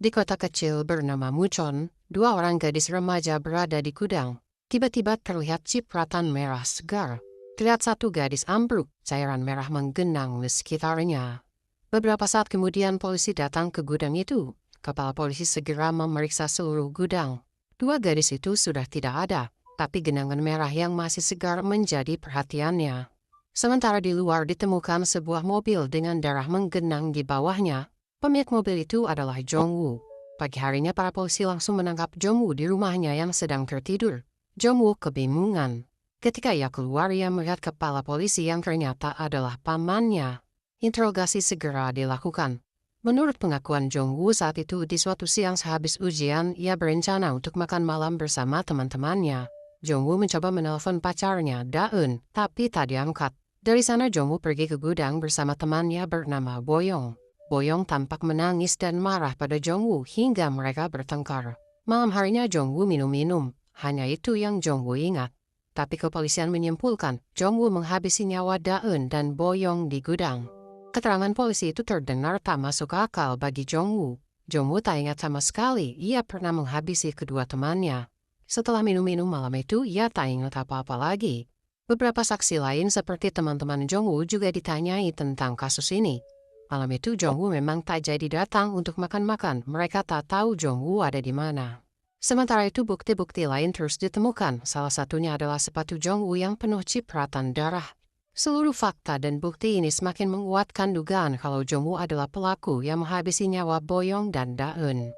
Di kota kecil bernama Muchon, dua orang gadis remaja berada di gudang. Tiba-tiba terlihat cipratan merah segar. Terlihat satu gadis ambruk, cairan merah menggenang di sekitarnya. Beberapa saat kemudian polisi datang ke gudang itu. Kepala polisi segera memeriksa seluruh gudang. Dua gadis itu sudah tidak ada, tapi genangan merah yang masih segar menjadi perhatiannya. Sementara di luar ditemukan sebuah mobil dengan darah menggenang di bawahnya. Pemilik mobil itu adalah Jong-woo. Pagi harinya para polisi langsung menangkap Jong-woo di rumahnya yang sedang tertidur. Jong-woo kebingungan. Ketika ia keluar, ia melihat kepala polisi yang ternyata adalah pamannya. Interogasi segera dilakukan. Menurut pengakuan Jong-woo saat itu, di suatu siang sehabis ujian, ia berencana untuk makan malam bersama teman-temannya. Jong-woo mencoba menelpon pacarnya, Da-eun, tapi tak diangkat. Dari sana Jong-woo pergi ke gudang bersama temannya bernama Boyong. Boyong tampak menangis dan marah pada Jong-woo hingga mereka bertengkar. Malam harinya Jong-woo minum-minum, hanya itu yang Jong-woo ingat. Tapi kepolisian menyimpulkan Jong-woo menghabisi nyawa Da-eun dan Boyong di gudang. Keterangan polisi itu terdengar tak masuk akal bagi Jong-woo. Jong-woo tak ingat sama sekali ia pernah menghabisi kedua temannya. Setelah minum-minum malam itu, ia tak ingat apa-apa lagi. Beberapa saksi lain seperti teman-teman Jong-woo juga ditanyai tentang kasus ini. Malam itu Jong-woo memang tak jadi datang untuk makan-makan, mereka tak tahu Jong-woo ada di mana. Sementara itu bukti-bukti lain terus ditemukan, salah satunya adalah sepatu Jong-woo yang penuh cipratan darah. Seluruh fakta dan bukti ini semakin menguatkan dugaan kalau Jong-woo adalah pelaku yang menghabisi nyawa Boyong dan Da-eun.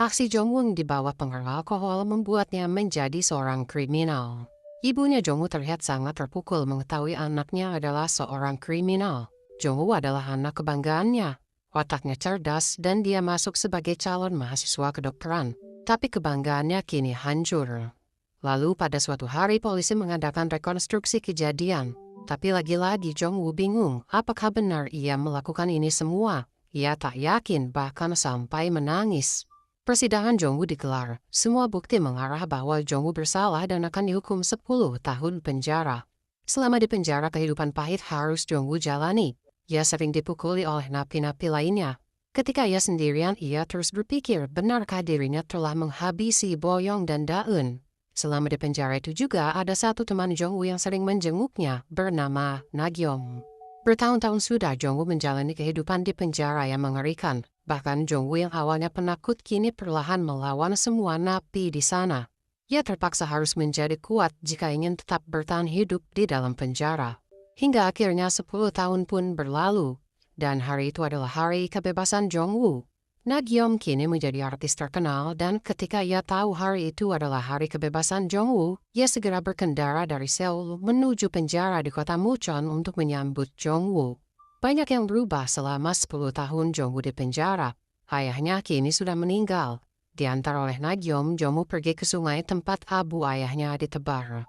Aksi Jong-woo di bawah pengaruh alkohol membuatnya menjadi seorang kriminal. Ibunya Jong-woo terlihat sangat terpukul mengetahui anaknya adalah seorang kriminal. Jong-woo adalah anak kebanggaannya. Wataknya cerdas dan dia masuk sebagai calon mahasiswa kedokteran. Tapi kebanggaannya kini hancur. Lalu pada suatu hari polisi mengadakan rekonstruksi kejadian. Tapi lagi-lagi Jong-woo bingung apakah benar ia melakukan ini semua. Ia tak yakin bahkan sampai menangis. Persidangan Jong-woo digelar. Semua bukti mengarah bahwa Jong-woo bersalah dan akan dihukum 10 tahun penjara. Selama di penjara kehidupan pahit harus Jong-woo jalani. Ia sering dipukuli oleh napi-napi lainnya. Ketika ia sendirian, ia terus berpikir benarkah dirinya telah menghabisi Boyong dan Da-eun. Selama di penjara itu juga ada satu teman Jong-woo yang sering menjenguknya bernama Nagyom. Bertahun-tahun sudah Jong-woo menjalani kehidupan di penjara yang mengerikan. Bahkan Jong-woo yang awalnya penakut kini perlahan melawan semua napi di sana. Ia terpaksa harus menjadi kuat jika ingin tetap bertahan hidup di dalam penjara. Hingga akhirnya 10 tahun pun berlalu. Dan hari itu adalah hari kebebasan Jong-woo. Nagyom kini menjadi artis terkenal dan ketika ia tahu hari itu adalah hari kebebasan Jong-woo, ia segera berkendara dari Seoul menuju penjara di kota Muchon untuk menyambut Jong-woo. Banyak yang berubah selama 10 tahun Jong-woo di penjara. Ayahnya kini sudah meninggal. Diantar oleh Nagyom, Jong-woo pergi ke sungai tempat abu ayahnya ditebar.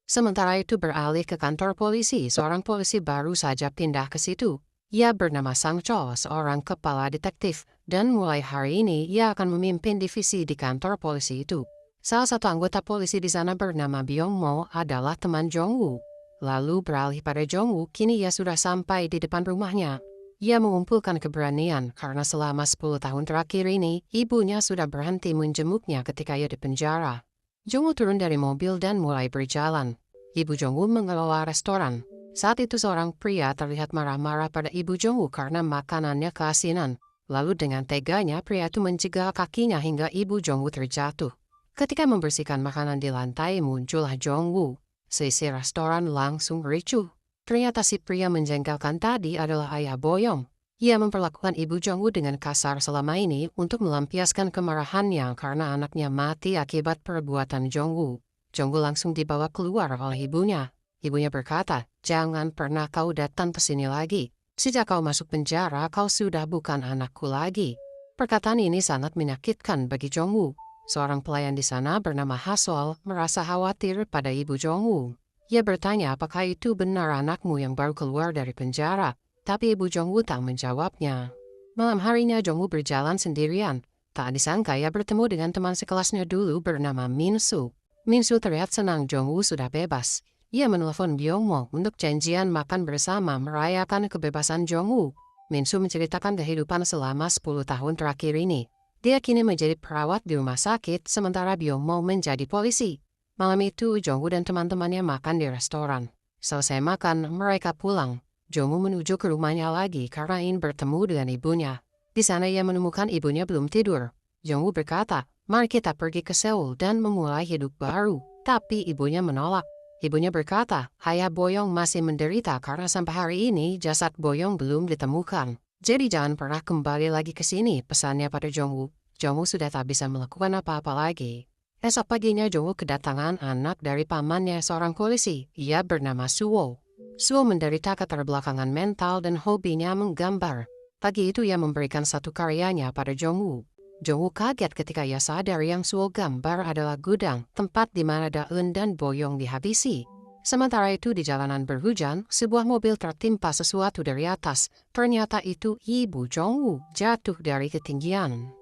Sementara itu beralih ke kantor polisi, seorang polisi baru saja pindah ke situ. Ia bernama Sang Cho, seorang kepala detektif, dan mulai hari ini ia akan memimpin divisi di kantor polisi itu. Salah satu anggota polisi di sana bernama Byung Mo adalah teman Jong-woo. Lalu beralih pada Jong-woo, kini ia sudah sampai di depan rumahnya. Ia mengumpulkan keberanian karena selama 10 tahun terakhir ini, ibunya sudah berhenti menjenguknya ketika ia di penjara. Jong-woo turun dari mobil dan mulai berjalan. Ibu Jong-woo mengelola restoran. Saat itu seorang pria terlihat marah-marah pada ibu Jong-woo karena makanannya keasinan. Lalu dengan teganya pria itu menjegal kakinya hingga ibu Jong-woo terjatuh. Ketika membersihkan makanan di lantai muncullah Jong-woo. Seisi restoran langsung ricuh. Ternyata si pria menjengkelkan tadi adalah ayah Boyong. Ia memperlakukan ibu Jong-woo dengan kasar selama ini untuk melampiaskan kemarahannya karena anaknya mati akibat perbuatan Jong-woo. Jong-woo langsung dibawa keluar oleh ibunya. Ibunya berkata, "Jangan pernah kau datang ke sini lagi. Sejak kau masuk penjara, kau sudah bukan anakku lagi." Perkataan ini sangat menyakitkan bagi Jong-woo. Seorang pelayan di sana bernama Ha-sol merasa khawatir pada ibu Jong-woo. Ia bertanya apakah itu benar anakmu yang baru keluar dari penjara, tapi ibu Jong-woo tak menjawabnya. Malam harinya Jong-woo berjalan sendirian. Tak disangka ia bertemu dengan teman sekelasnya dulu bernama Min-soo. Min-soo terlihat senang Jong-woo sudah bebas. Ia menelpon Byung Mo untuk janjian makan bersama merayakan kebebasan Jong-woo. Min-soo menceritakan kehidupan selama 10 tahun terakhir ini. Dia kini menjadi perawat di rumah sakit, sementara Byung-mo menjadi polisi. Malam itu, Jong-woo dan teman-temannya makan di restoran. Selesai makan, mereka pulang. Jong-woo menuju ke rumahnya lagi karena ingin bertemu dengan ibunya. Di sana ia menemukan ibunya belum tidur. Jong-woo berkata, "Mari kita pergi ke Seoul dan memulai hidup baru." Tapi ibunya menolak. Ibunya berkata, "Ayah Boyong masih menderita karena sampai hari ini jasad Boyong belum ditemukan. Jadi jangan pernah kembali lagi ke sini," pesannya pada Jong-woo. Jong-woo sudah tak bisa melakukan apa-apa lagi. Esok paginya Jong-woo kedatangan anak dari pamannya, seorang polisi. Ia bernama Suwo. Suwo menderita keterbelakangan mental dan hobinya menggambar. Pagi itu ia memberikan satu karyanya pada Jong-woo. Jong-woo kaget ketika ia sadar yang Suwo gambar adalah gudang, tempat di mana Daeun dan Boyong dihabisi. Sementara itu di jalanan berhujan, sebuah mobil tertimpa sesuatu dari atas. Ternyata itu ibu Jong-woo jatuh dari ketinggian.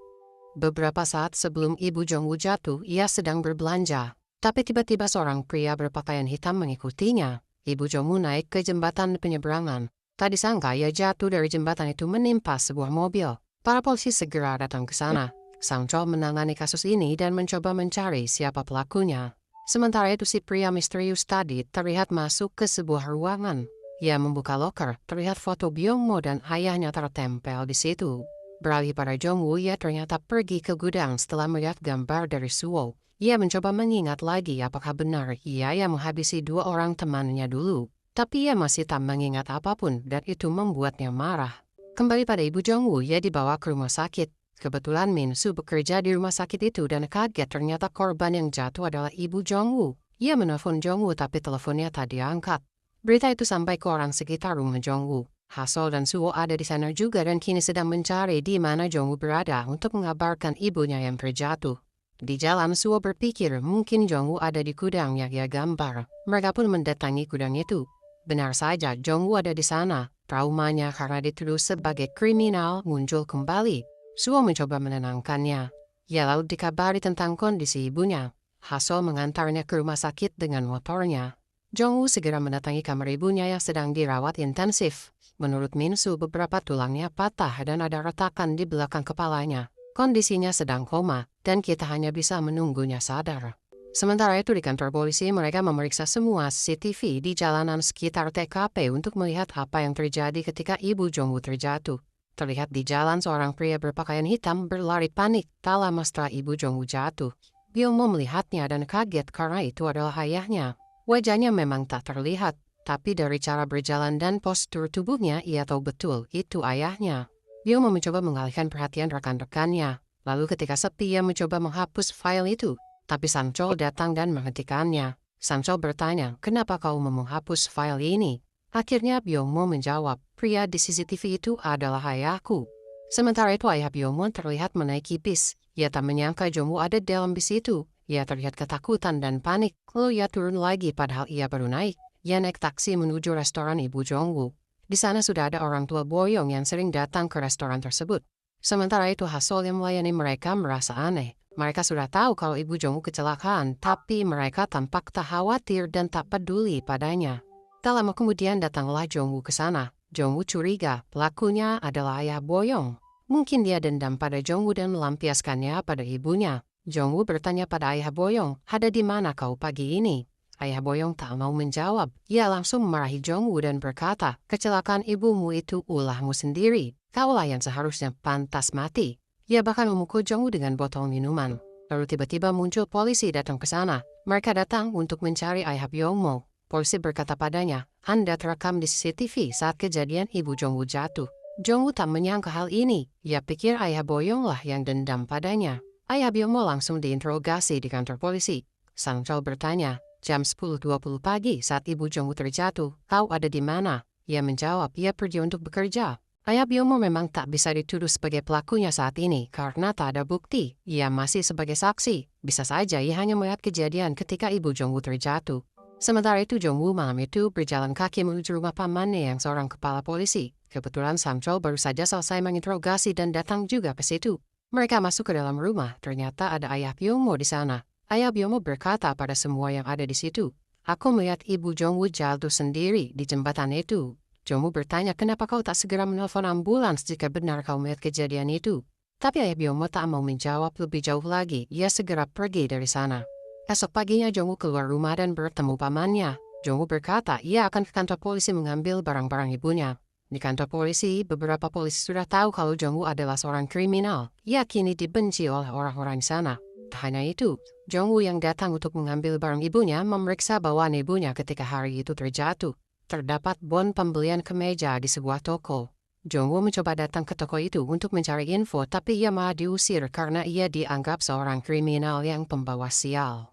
Beberapa saat sebelum ibu Jong-woo jatuh, ia sedang berbelanja. Tapi tiba-tiba seorang pria berpakaian hitam mengikutinya. Ibu Jong-woo naik ke jembatan penyeberangan. Tak disangka ia jatuh dari jembatan itu menimpa sebuah mobil. Para polisi segera datang ke sana. Sang Chol menangani kasus ini dan mencoba mencari siapa pelakunya. Sementara itu si pria misterius tadi terlihat masuk ke sebuah ruangan. Ia membuka loker, terlihat foto Byung-mo dan ayahnya tertempel di situ. Beralih pada Jong-woo, ia ternyata pergi ke gudang setelah melihat gambar dari Suwo. Ia mencoba mengingat lagi apakah benar ia yang menghabisi dua orang temannya dulu. Tapi ia masih tak mengingat apapun dan itu membuatnya marah. Kembali pada ibu Jong-woo, ia dibawa ke rumah sakit. Kebetulan Min Soo bekerja di rumah sakit itu dan kaget ternyata korban yang jatuh adalah ibu Jong-woo. Ia menelpon Jong-woo tapi teleponnya tak diangkat. Berita itu sampai ke orang sekitar rumah Jong-woo. Hasol dan Suwo ada di sana juga dan kini sedang mencari di mana Jong-woo berada untuk mengabarkan ibunya yang terjatuh. Di jalan Suwo berpikir mungkin Jong-woo ada di gudang yang ia gambar. Mereka pun mendatangi gudang itu. Benar saja Jong-woo ada di sana. Traumanya karena dituduh sebagai kriminal muncul kembali. Suwo mencoba menenangkannya. Ia lalu dikabari tentang kondisi ibunya. Hasol mengantarnya ke rumah sakit dengan motornya. Jong-woo segera mendatangi kamar ibunya yang sedang dirawat intensif. Menurut Min Soo, beberapa tulangnya patah dan ada retakan di belakang kepalanya. Kondisinya sedang koma, dan kita hanya bisa menunggunya sadar. Sementara itu di kantor polisi mereka memeriksa semua CCTV di jalanan sekitar TKP untuk melihat apa yang terjadi ketika ibu Jong-woo terjatuh. Terlihat di jalan seorang pria berpakaian hitam berlari panik tak lama setelah ibu Jong-woo jatuh. Byung-mo melihatnya dan kaget karena itu adalah ayahnya. Wajahnya memang tak terlihat, tapi dari cara berjalan dan postur tubuhnya ia tahu betul itu ayahnya. Byung-mo mencoba mengalihkan perhatian rekan-rekannya. Lalu ketika sepi ia mencoba menghapus file itu, tapi Sang Chol datang dan menghentikannya. Sang Chol bertanya, "Kenapa kau mau menghapus file ini?" Akhirnya Byung-mo menjawab, "Pria di CCTV itu adalah ayahku." Sementara itu ayah Byung-mo terlihat menaiki bis. Ia tak menyangka Jong-woo ada dalam bis itu. Ia terlihat ketakutan dan panik, lalu ia turun lagi padahal ia baru naik. Ia naik taksi menuju restoran ibu Jong-woo. Di sana sudah ada orang tua Boyong yang sering datang ke restoran tersebut. Sementara itu Hasol yang melayani mereka merasa aneh. Mereka sudah tahu kalau ibu Jong-woo kecelakaan, tapi mereka tampak tak khawatir dan tak peduli padanya. Tak lama kemudian datanglah Jong-woo ke sana. Jong-woo curiga pelakunya adalah ayah Boyong. Mungkin dia dendam pada Jong-woo dan melampiaskannya pada ibunya. Jong-woo bertanya pada ayah Boyong, "Ada di mana kau pagi ini?" Ayah Boyong tak mau menjawab. Ia langsung memarahi Jong-woo dan berkata, "Kecelakaan ibumu itu ulahmu sendiri. Kaulah yang seharusnya pantas mati." Ia bahkan memukul Jong-woo dengan botol minuman. Lalu tiba-tiba muncul polisi datang ke sana. Mereka datang untuk mencari ayah Byung-mo. Polisi berkata padanya, "Anda terekam di CCTV saat kejadian ibu Jong-woo jatuh." Jong-woo tak menyangka hal ini. Ia pikir ayah Boyong lah yang dendam padanya. Ayah Byung-mo langsung diinterogasi di kantor polisi. Sang Chol bertanya, "Jam 10.20 pagi saat ibu Jong-woo terjatuh, kau ada di mana?" Ia menjawab, ia pergi untuk bekerja. Ayah Byung-mo memang tak bisa dituduh sebagai pelakunya saat ini karena tak ada bukti. Ia masih sebagai saksi. Bisa saja ia hanya melihat kejadian ketika ibu Jong-woo terjatuh. Sementara itu Jong-woo malam itu berjalan kaki menuju rumah pamannya yang seorang kepala polisi. Kebetulan Sang Chol baru saja selesai menginterogasi dan datang juga ke situ. Mereka masuk ke dalam rumah, ternyata ada ayah Byung-mo di sana. Ayah Byung-mo berkata pada semua yang ada di situ, "Aku melihat ibu Jong-woo jatuh sendiri di jembatan itu." Jong-woo bertanya, "Kenapa kau tak segera menelpon ambulans jika benar kau melihat kejadian itu?" Tapi ayah Biomo tak mau menjawab lebih jauh lagi, ia segera pergi dari sana. Esok paginya Jongwoo keluar rumah dan bertemu pamannya. Jongwoo berkata ia akan ke kantor polisi mengambil barang-barang ibunya. Di kantor polisi, beberapa polisi sudah tahu kalau Jongwoo adalah seorang kriminal. Ia kini dibenci oleh orang-orang di sana. Tak hanya itu, Jongwoo yang datang untuk mengambil barang ibunya memeriksa bawaan ibunya ketika hari itu terjatuh. Terdapat bon pembelian kemeja di sebuah toko. Jongwoo mencoba datang ke toko itu untuk mencari info, tapi ia malah diusir karena ia dianggap seorang kriminal yang pembawa sial.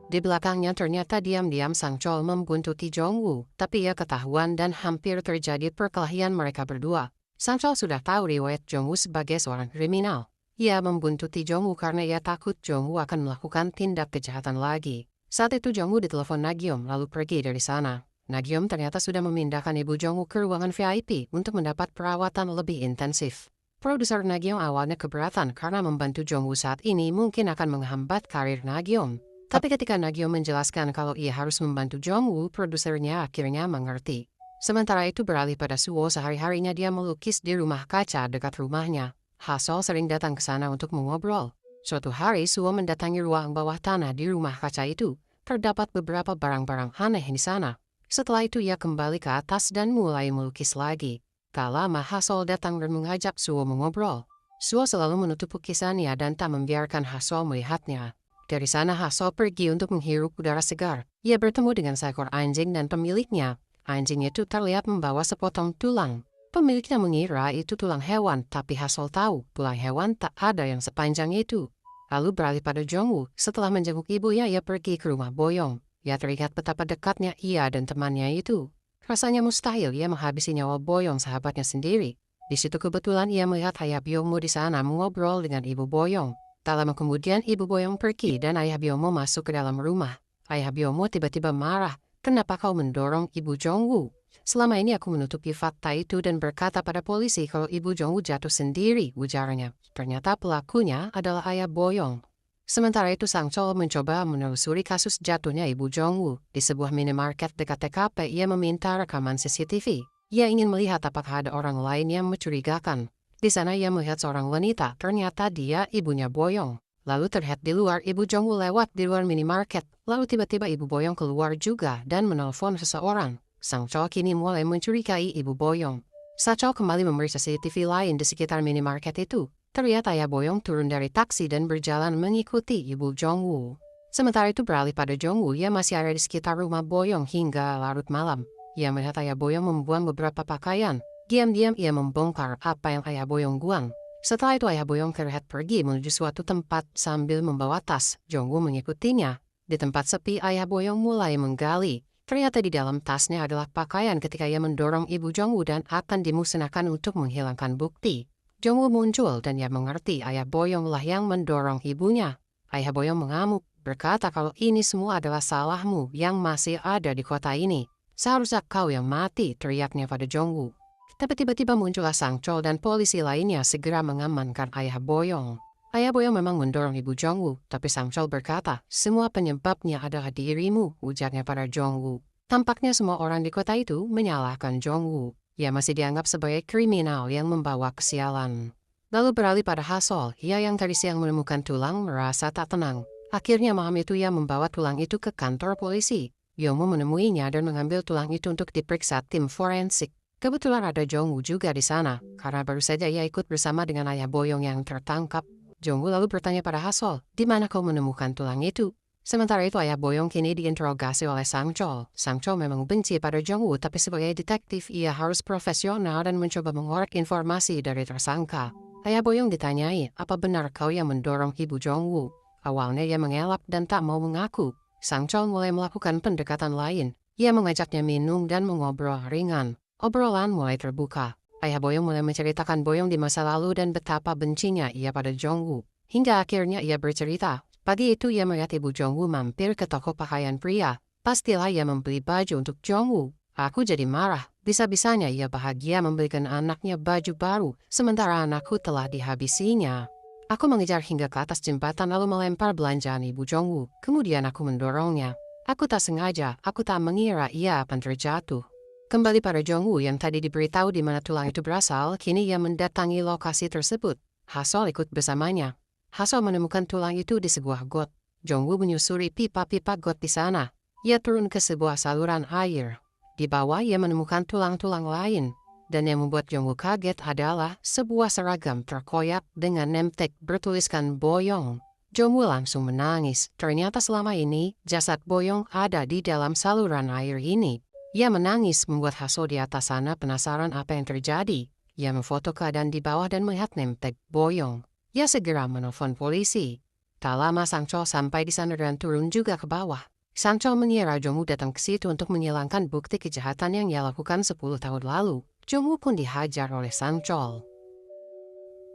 Di belakangnya ternyata diam-diam Sang Chol membuntuti Jongwoo, tapi ia ketahuan dan hampir terjadi perkelahian mereka berdua. Sang Chol sudah tahu riwayat Jongwoo sebagai seorang kriminal. Ia membuntuti Jongwoo karena ia takut Jongwoo akan melakukan tindak kejahatan lagi. Saat itu Jongwoo ditelepon Nagyom lalu pergi dari sana. Nagyom ternyata sudah memindahkan ibu Jongwoo ke ruangan VIP untuk mendapat perawatan lebih intensif. Produser Nagyom awalnya keberatan karena membantu Jongwoo saat ini mungkin akan menghambat karir Nagyom. Tapi ketika Nagyom menjelaskan kalau ia harus membantu Jongwoo, produsernya akhirnya mengerti. Sementara itu beralih pada Suwo, sehari-harinya dia melukis di rumah kaca dekat rumahnya. Hasol sering datang ke sana untuk mengobrol. Suatu hari Suwo mendatangi ruang bawah tanah di rumah kaca itu. Terdapat beberapa barang-barang aneh di sana. Setelah itu ia kembali ke atas dan mulai melukis lagi. Tak lama Hasol datang dan mengajak Suwo mengobrol. Suwo selalu menutup lukisannya dan tak membiarkan Hasol melihatnya. Dari sana Hasol pergi untuk menghirup udara segar. Ia bertemu dengan seekor anjing dan pemiliknya. Anjing itu terlihat membawa sepotong tulang. Pemiliknya mengira itu tulang hewan, tapi Hasol tahu tulang hewan tak ada yang sepanjang itu. Lalu beralih pada Jongwoo. Setelah menjenguk ibunya, ia pergi ke rumah Boyong. Ia teringat betapa dekatnya ia dan temannya itu. Rasanya mustahil ia menghabisi nyawa Boyong, sahabatnya sendiri. Di situ kebetulan ia melihat ayah Biomo di sana mengobrol dengan ibu Boyong. Tak lama kemudian ibu Boyong pergi dan ayah Biomo masuk ke dalam rumah. Ayah Biomo tiba-tiba marah. Kenapa kau mendorong ibu Jongwoo? Selama ini aku menutupi fakta itu dan berkata pada polisi kalau ibu Jongwoo jatuh sendiri, ujarnya. Ternyata pelakunya adalah ayah Boyong. Sementara itu Sang Chol mencoba menelusuri kasus jatuhnya ibu Jongwoo. Di sebuah minimarket dekat TKP ia meminta rekaman CCTV. Ia ingin melihat apakah ada orang lain yang mencurigakan. Di sana ia melihat seorang wanita, ternyata dia ibunya Boyong. Lalu terlihat di luar ibu Jongwoo lewat di luar minimarket. Lalu tiba-tiba ibu Boyong keluar juga dan menelpon seseorang. Sang Chol kini mulai mencurigai ibu Boyong. Sang Chol kembali memeriksa CCTV lain di sekitar minimarket itu. Terlihat ayah Boyong turun dari taksi dan berjalan mengikuti ibu Jongwoo. Sementara itu beralih pada Jongwoo, ia masih ada di sekitar rumah Boyong hingga larut malam. Ia melihat ayah Boyong membuang beberapa pakaian. Diam-diam ia membongkar apa yang ayah Boyong buang. Setelah itu ayah Boyong terlihat pergi menuju suatu tempat sambil membawa tas. Jongwoo mengikutinya. Di tempat sepi ayah Boyong mulai menggali. Ternyata di dalam tasnya adalah pakaian ketika ia mendorong ibu Jongwoo dan akan dimusnahkan untuk menghilangkan bukti. Jongwoo muncul dan ia mengerti ayah Boyong lah yang mendorong ibunya. Ayah Boyong mengamuk, berkata kalau ini semua adalah salahmu yang masih ada di kota ini. Seharusnya kau yang mati, teriaknya pada Jongwoo. Tapi tiba-tiba muncullah Sang Chol dan polisi lainnya segera mengamankan ayah Boyong. Ayah Boyong memang mendorong ibu Jongwoo, tapi Sang Chol berkata, semua penyebabnya adalah dirimu, ujarnya pada Jongwoo. Tampaknya semua orang di kota itu menyalahkan Jongwoo. Ia masih dianggap sebagai kriminal yang membawa kesialan. Lalu beralih pada Hasol, ia yang tadi siang menemukan tulang merasa tak tenang. Akhirnya malam itu ia membawa tulang itu ke kantor polisi. Biomo menemuinya dan mengambil tulang itu untuk diperiksa tim forensik. Kebetulan ada Jongwoo juga di sana, karena baru saja ia ikut bersama dengan ayah Boyong yang tertangkap. Jongwoo lalu bertanya pada Hasol, di mana kau menemukan tulang itu? Sementara itu ayah Boyong kini diinterogasi oleh Sang Chol. Sang Chol memang benci pada Jongwoo, tapi sebagai detektif ia harus profesional dan mencoba mengorek informasi dari tersangka. Ayah Boyong ditanyai, apa benar kau yang mendorong ibu Jongwoo? Awalnya ia mengelak dan tak mau mengaku. Sang Chol mulai melakukan pendekatan lain. Ia mengajaknya minum dan mengobrol ringan. Obrolan mulai terbuka. Ayah Boyong mulai menceritakan Boyong di masa lalu dan betapa bencinya ia pada Jongwoo. Hingga akhirnya ia bercerita. Pagi itu ia melihat ibu Jongwoo mampir ke toko pakaian pria. Pastilah ia membeli baju untuk Jongwoo. Aku jadi marah. Bisa-bisanya ia bahagia membelikan anaknya baju baru, sementara anakku telah dihabisinya. Aku mengejar hingga ke atas jembatan lalu melempar belanjaan ibu Jongwoo. Kemudian aku mendorongnya. Aku tak sengaja, aku tak mengira ia akan terjatuh. Kembali pada Jongwoo yang tadi diberitahu di mana tulang itu berasal, kini ia mendatangi lokasi tersebut. Hasol ikut bersamanya. Hasol menemukan tulang itu di sebuah got. Jongwoo menyusuri pipa-pipa got di sana. Ia turun ke sebuah saluran air. Di bawah ia menemukan tulang-tulang lain. Dan yang membuat Jongwoo kaget adalah sebuah seragam terkoyak dengan nemtek bertuliskan Boyong. Jongwoo langsung menangis. Ternyata selama ini jasad Boyong ada di dalam saluran air ini. Ia menangis membuat Hasol di atas sana penasaran apa yang terjadi. Ia memfoto keadaan di bawah dan melihat nemtek Boyong. Ia segera menelpon polisi. Tak lama Sang Chol sampai di sana dan turun juga ke bawah. Sang Chol mengira Jongwoo datang ke situ untuk menghilangkan bukti kejahatan yang ia lakukan 10 tahun lalu. Jongwoo pun dihajar oleh Sang Chol.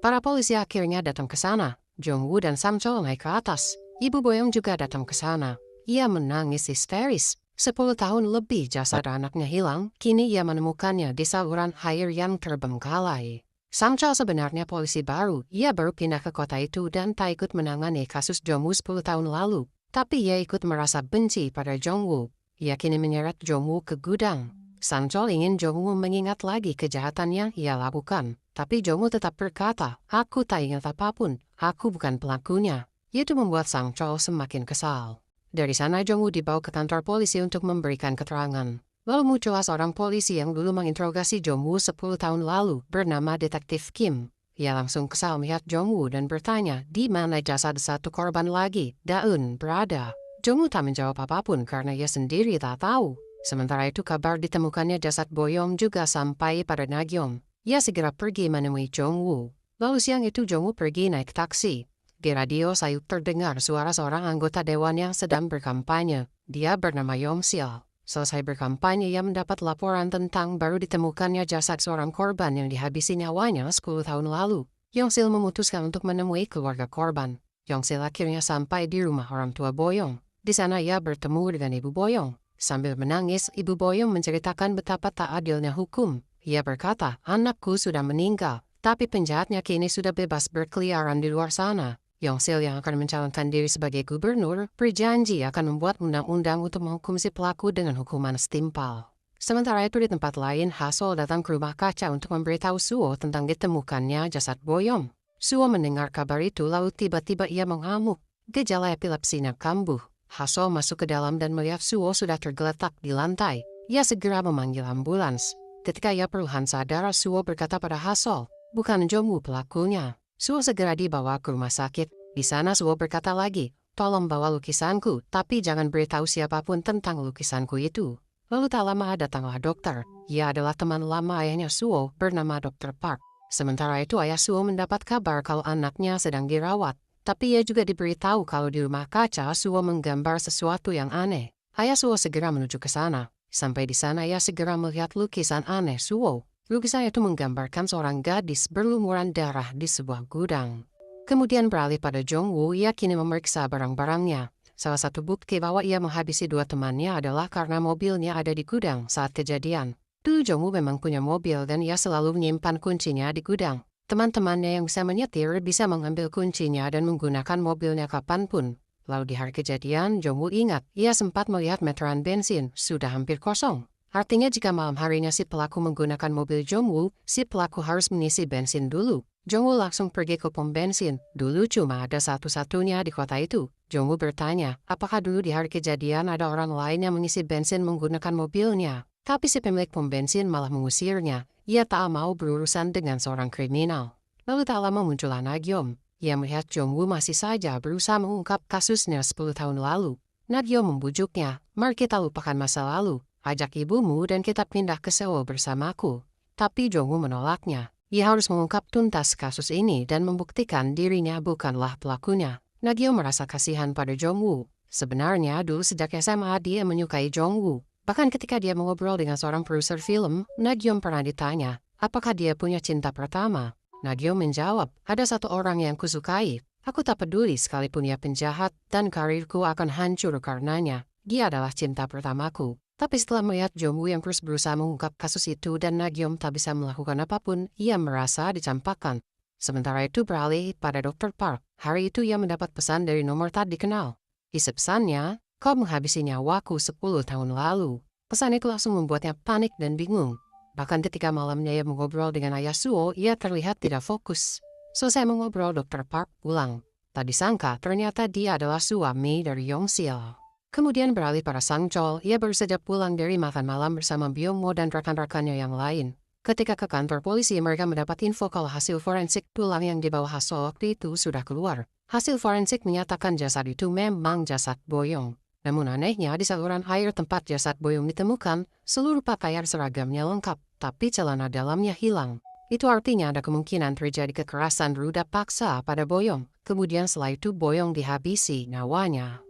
Para polisi akhirnya datang ke sana. Jongwoo dan Sang Chol naik ke atas. Ibu Boyong juga datang ke sana. Ia menangis histeris. 10 tahun lebih jasad anaknya hilang, kini ia menemukannya di saluran air yang terbengkalai. Sang Chol sebenarnya polisi baru, ia baru pindah ke kota itu dan tak ikut menangani kasus Jongwoo 10 tahun lalu. Tapi ia ikut merasa benci pada Jongwoo. Ia kini menyeret Jongwoo ke gudang. Sang Chol ingin Jongwoo mengingat lagi kejahatan yang ia lakukan. Tapi Jongwoo tetap berkata, "Aku tak ingat apapun, aku bukan pelakunya." Itu membuat Sang Chol semakin kesal. Dari sana Jongwoo dibawa ke kantor polisi untuk memberikan keterangan. Lalu muncullah seorang polisi yang dulu menginterogasi Jongwoo 10 tahun lalu bernama Detektif Kim. Ia langsung kesal melihat Jongwoo dan bertanya di mana jasad satu korban lagi, Daun, berada. Jongwoo tak menjawab apapun karena ia sendiri tak tahu. Sementara itu kabar ditemukannya jasad Boyong juga sampai pada Nagyom. Ia segera pergi menemui Jongwoo. Lalu siang itu Jongwoo pergi naik taksi. Di radio sayup terdengar suara seorang anggota dewan yang sedang berkampanye. Dia bernama Yong-sil. Selesai berkampanye, ia mendapat laporan tentang baru ditemukannya jasad seorang korban yang dihabisi nyawanya 10 tahun lalu. Yong-sil memutuskan untuk menemui keluarga korban. Yong-sil akhirnya sampai di rumah orang tua Boyong. Di sana ia bertemu dengan ibu Boyong. Sambil menangis, ibu Boyong menceritakan betapa tak adilnya hukum. Ia berkata, "Anakku sudah meninggal, tapi penjahatnya kini sudah bebas berkeliaran di luar sana." Yong-sil yang akan mencalonkan diri sebagai gubernur berjanji akan membuat undang-undang untuk menghukum si pelaku dengan hukuman setimpal. Sementara itu di tempat lain, Hasol datang ke rumah kaca untuk memberitahu Suo tentang ditemukannya jasad Boyong. Suo mendengar kabar itu lalu tiba-tiba ia mengamuk. Gejala epilepsinya kambuh. Hasol masuk ke dalam dan melihat Suo sudah tergeletak di lantai. Ia segera memanggil ambulans. Ketika ia perlahan sadar, Suo berkata pada Hasol, "Bukan Jongwoo pelakunya." Suo segera dibawa ke rumah sakit. Di sana Suo berkata lagi, "Tolong bawa lukisanku, tapi jangan beritahu siapapun tentang lukisanku itu." Lalu tak lama datanglah dokter. Ia adalah teman lama ayahnya Suo bernama Dr. Park. Sementara itu ayah Suo mendapat kabar kalau anaknya sedang dirawat. Tapi ia juga diberitahu kalau di rumah kaca Suo menggambar sesuatu yang aneh. Ayah Suo segera menuju ke sana. Sampai di sana ia segera melihat lukisan aneh Suo. Lukisan itu menggambarkan seorang gadis berlumuran darah di sebuah gudang. Kemudian beralih pada Jongwoo, ia kini memeriksa barang-barangnya. Salah satu bukti bahwa ia menghabisi dua temannya adalah karena mobilnya ada di gudang saat kejadian. Dulu Jongwoo memang punya mobil dan ia selalu menyimpan kuncinya di gudang. Teman-temannya yang bisa menyetir bisa mengambil kuncinya dan menggunakan mobilnya kapanpun. Lalu di hari kejadian, Jongwoo ingat ia sempat melihat meteran bensin sudah hampir kosong. Artinya jika malam harinya si pelaku menggunakan mobil Jongwoo, si pelaku harus mengisi bensin dulu. Jongwoo langsung pergi ke pom bensin. Dulu cuma ada satu-satunya di kota itu. Jongwoo bertanya, apakah dulu di hari kejadian ada orang lain yang mengisi bensin menggunakan mobilnya? Tapi si pemilik pom bensin malah mengusirnya. Ia tak mau berurusan dengan seorang kriminal. Lalu tak lama muncullah Nagyom. Ia melihat Jongwoo masih saja berusaha mengungkap kasusnya 10 tahun lalu. Nagyom membujuknya, "Mari kita lupakan masa lalu. Ajak ibumu dan kita pindah ke Seoul bersamaku." Tapi Jongwoo menolaknya. Ia harus mengungkap tuntas kasus ini dan membuktikan dirinya bukanlah pelakunya. Nagyom merasa kasihan pada Jongwoo. Sebenarnya dulu sejak SMA dia menyukai Jongwoo. Bahkan ketika dia mengobrol dengan seorang produser film, Nagyom pernah ditanya, apakah dia punya cinta pertama? Nagyom menjawab, "Ada satu orang yang kusukai. Aku tak peduli sekalipun ia penjahat dan karirku akan hancur karenanya. Dia adalah cinta pertamaku." Tapi setelah melihat Jongwoo yang terus berusaha mengungkap kasus itu dan Nagyom tak bisa melakukan apapun, ia merasa dicampakkan. Sementara itu beralih pada Dr. Park. Hari itu ia mendapat pesan dari nomor tak dikenal. Isi pesannya, "Kau menghabisi nyawaku 10 tahun lalu." Pesan itu langsung membuatnya panik dan bingung. Bahkan ketika malamnya ia mengobrol dengan ayah Suo, ia terlihat tidak fokus. Selesai mengobrol, Dr. Park pulang. Tak disangka ternyata dia adalah suami dari Yongsil. Kemudian beralih pada Sang Chol, ia baru saja pulang dari makan malam bersama Byung-mo dan rekan-rekannya yang lain. Ketika ke kantor polisi, mereka mendapat info kalau hasil forensik tulang yang dibawa Hasol waktu itu sudah keluar. Hasil forensik menyatakan jasad itu memang jasad Boyong. Namun anehnya di saluran air tempat jasad Boyong ditemukan, seluruh pakaian seragamnya lengkap, tapi celana dalamnya hilang. Itu artinya ada kemungkinan terjadi kekerasan ruda paksa pada Boyong. Kemudian setelah itu Boyong dihabisi nyawanya.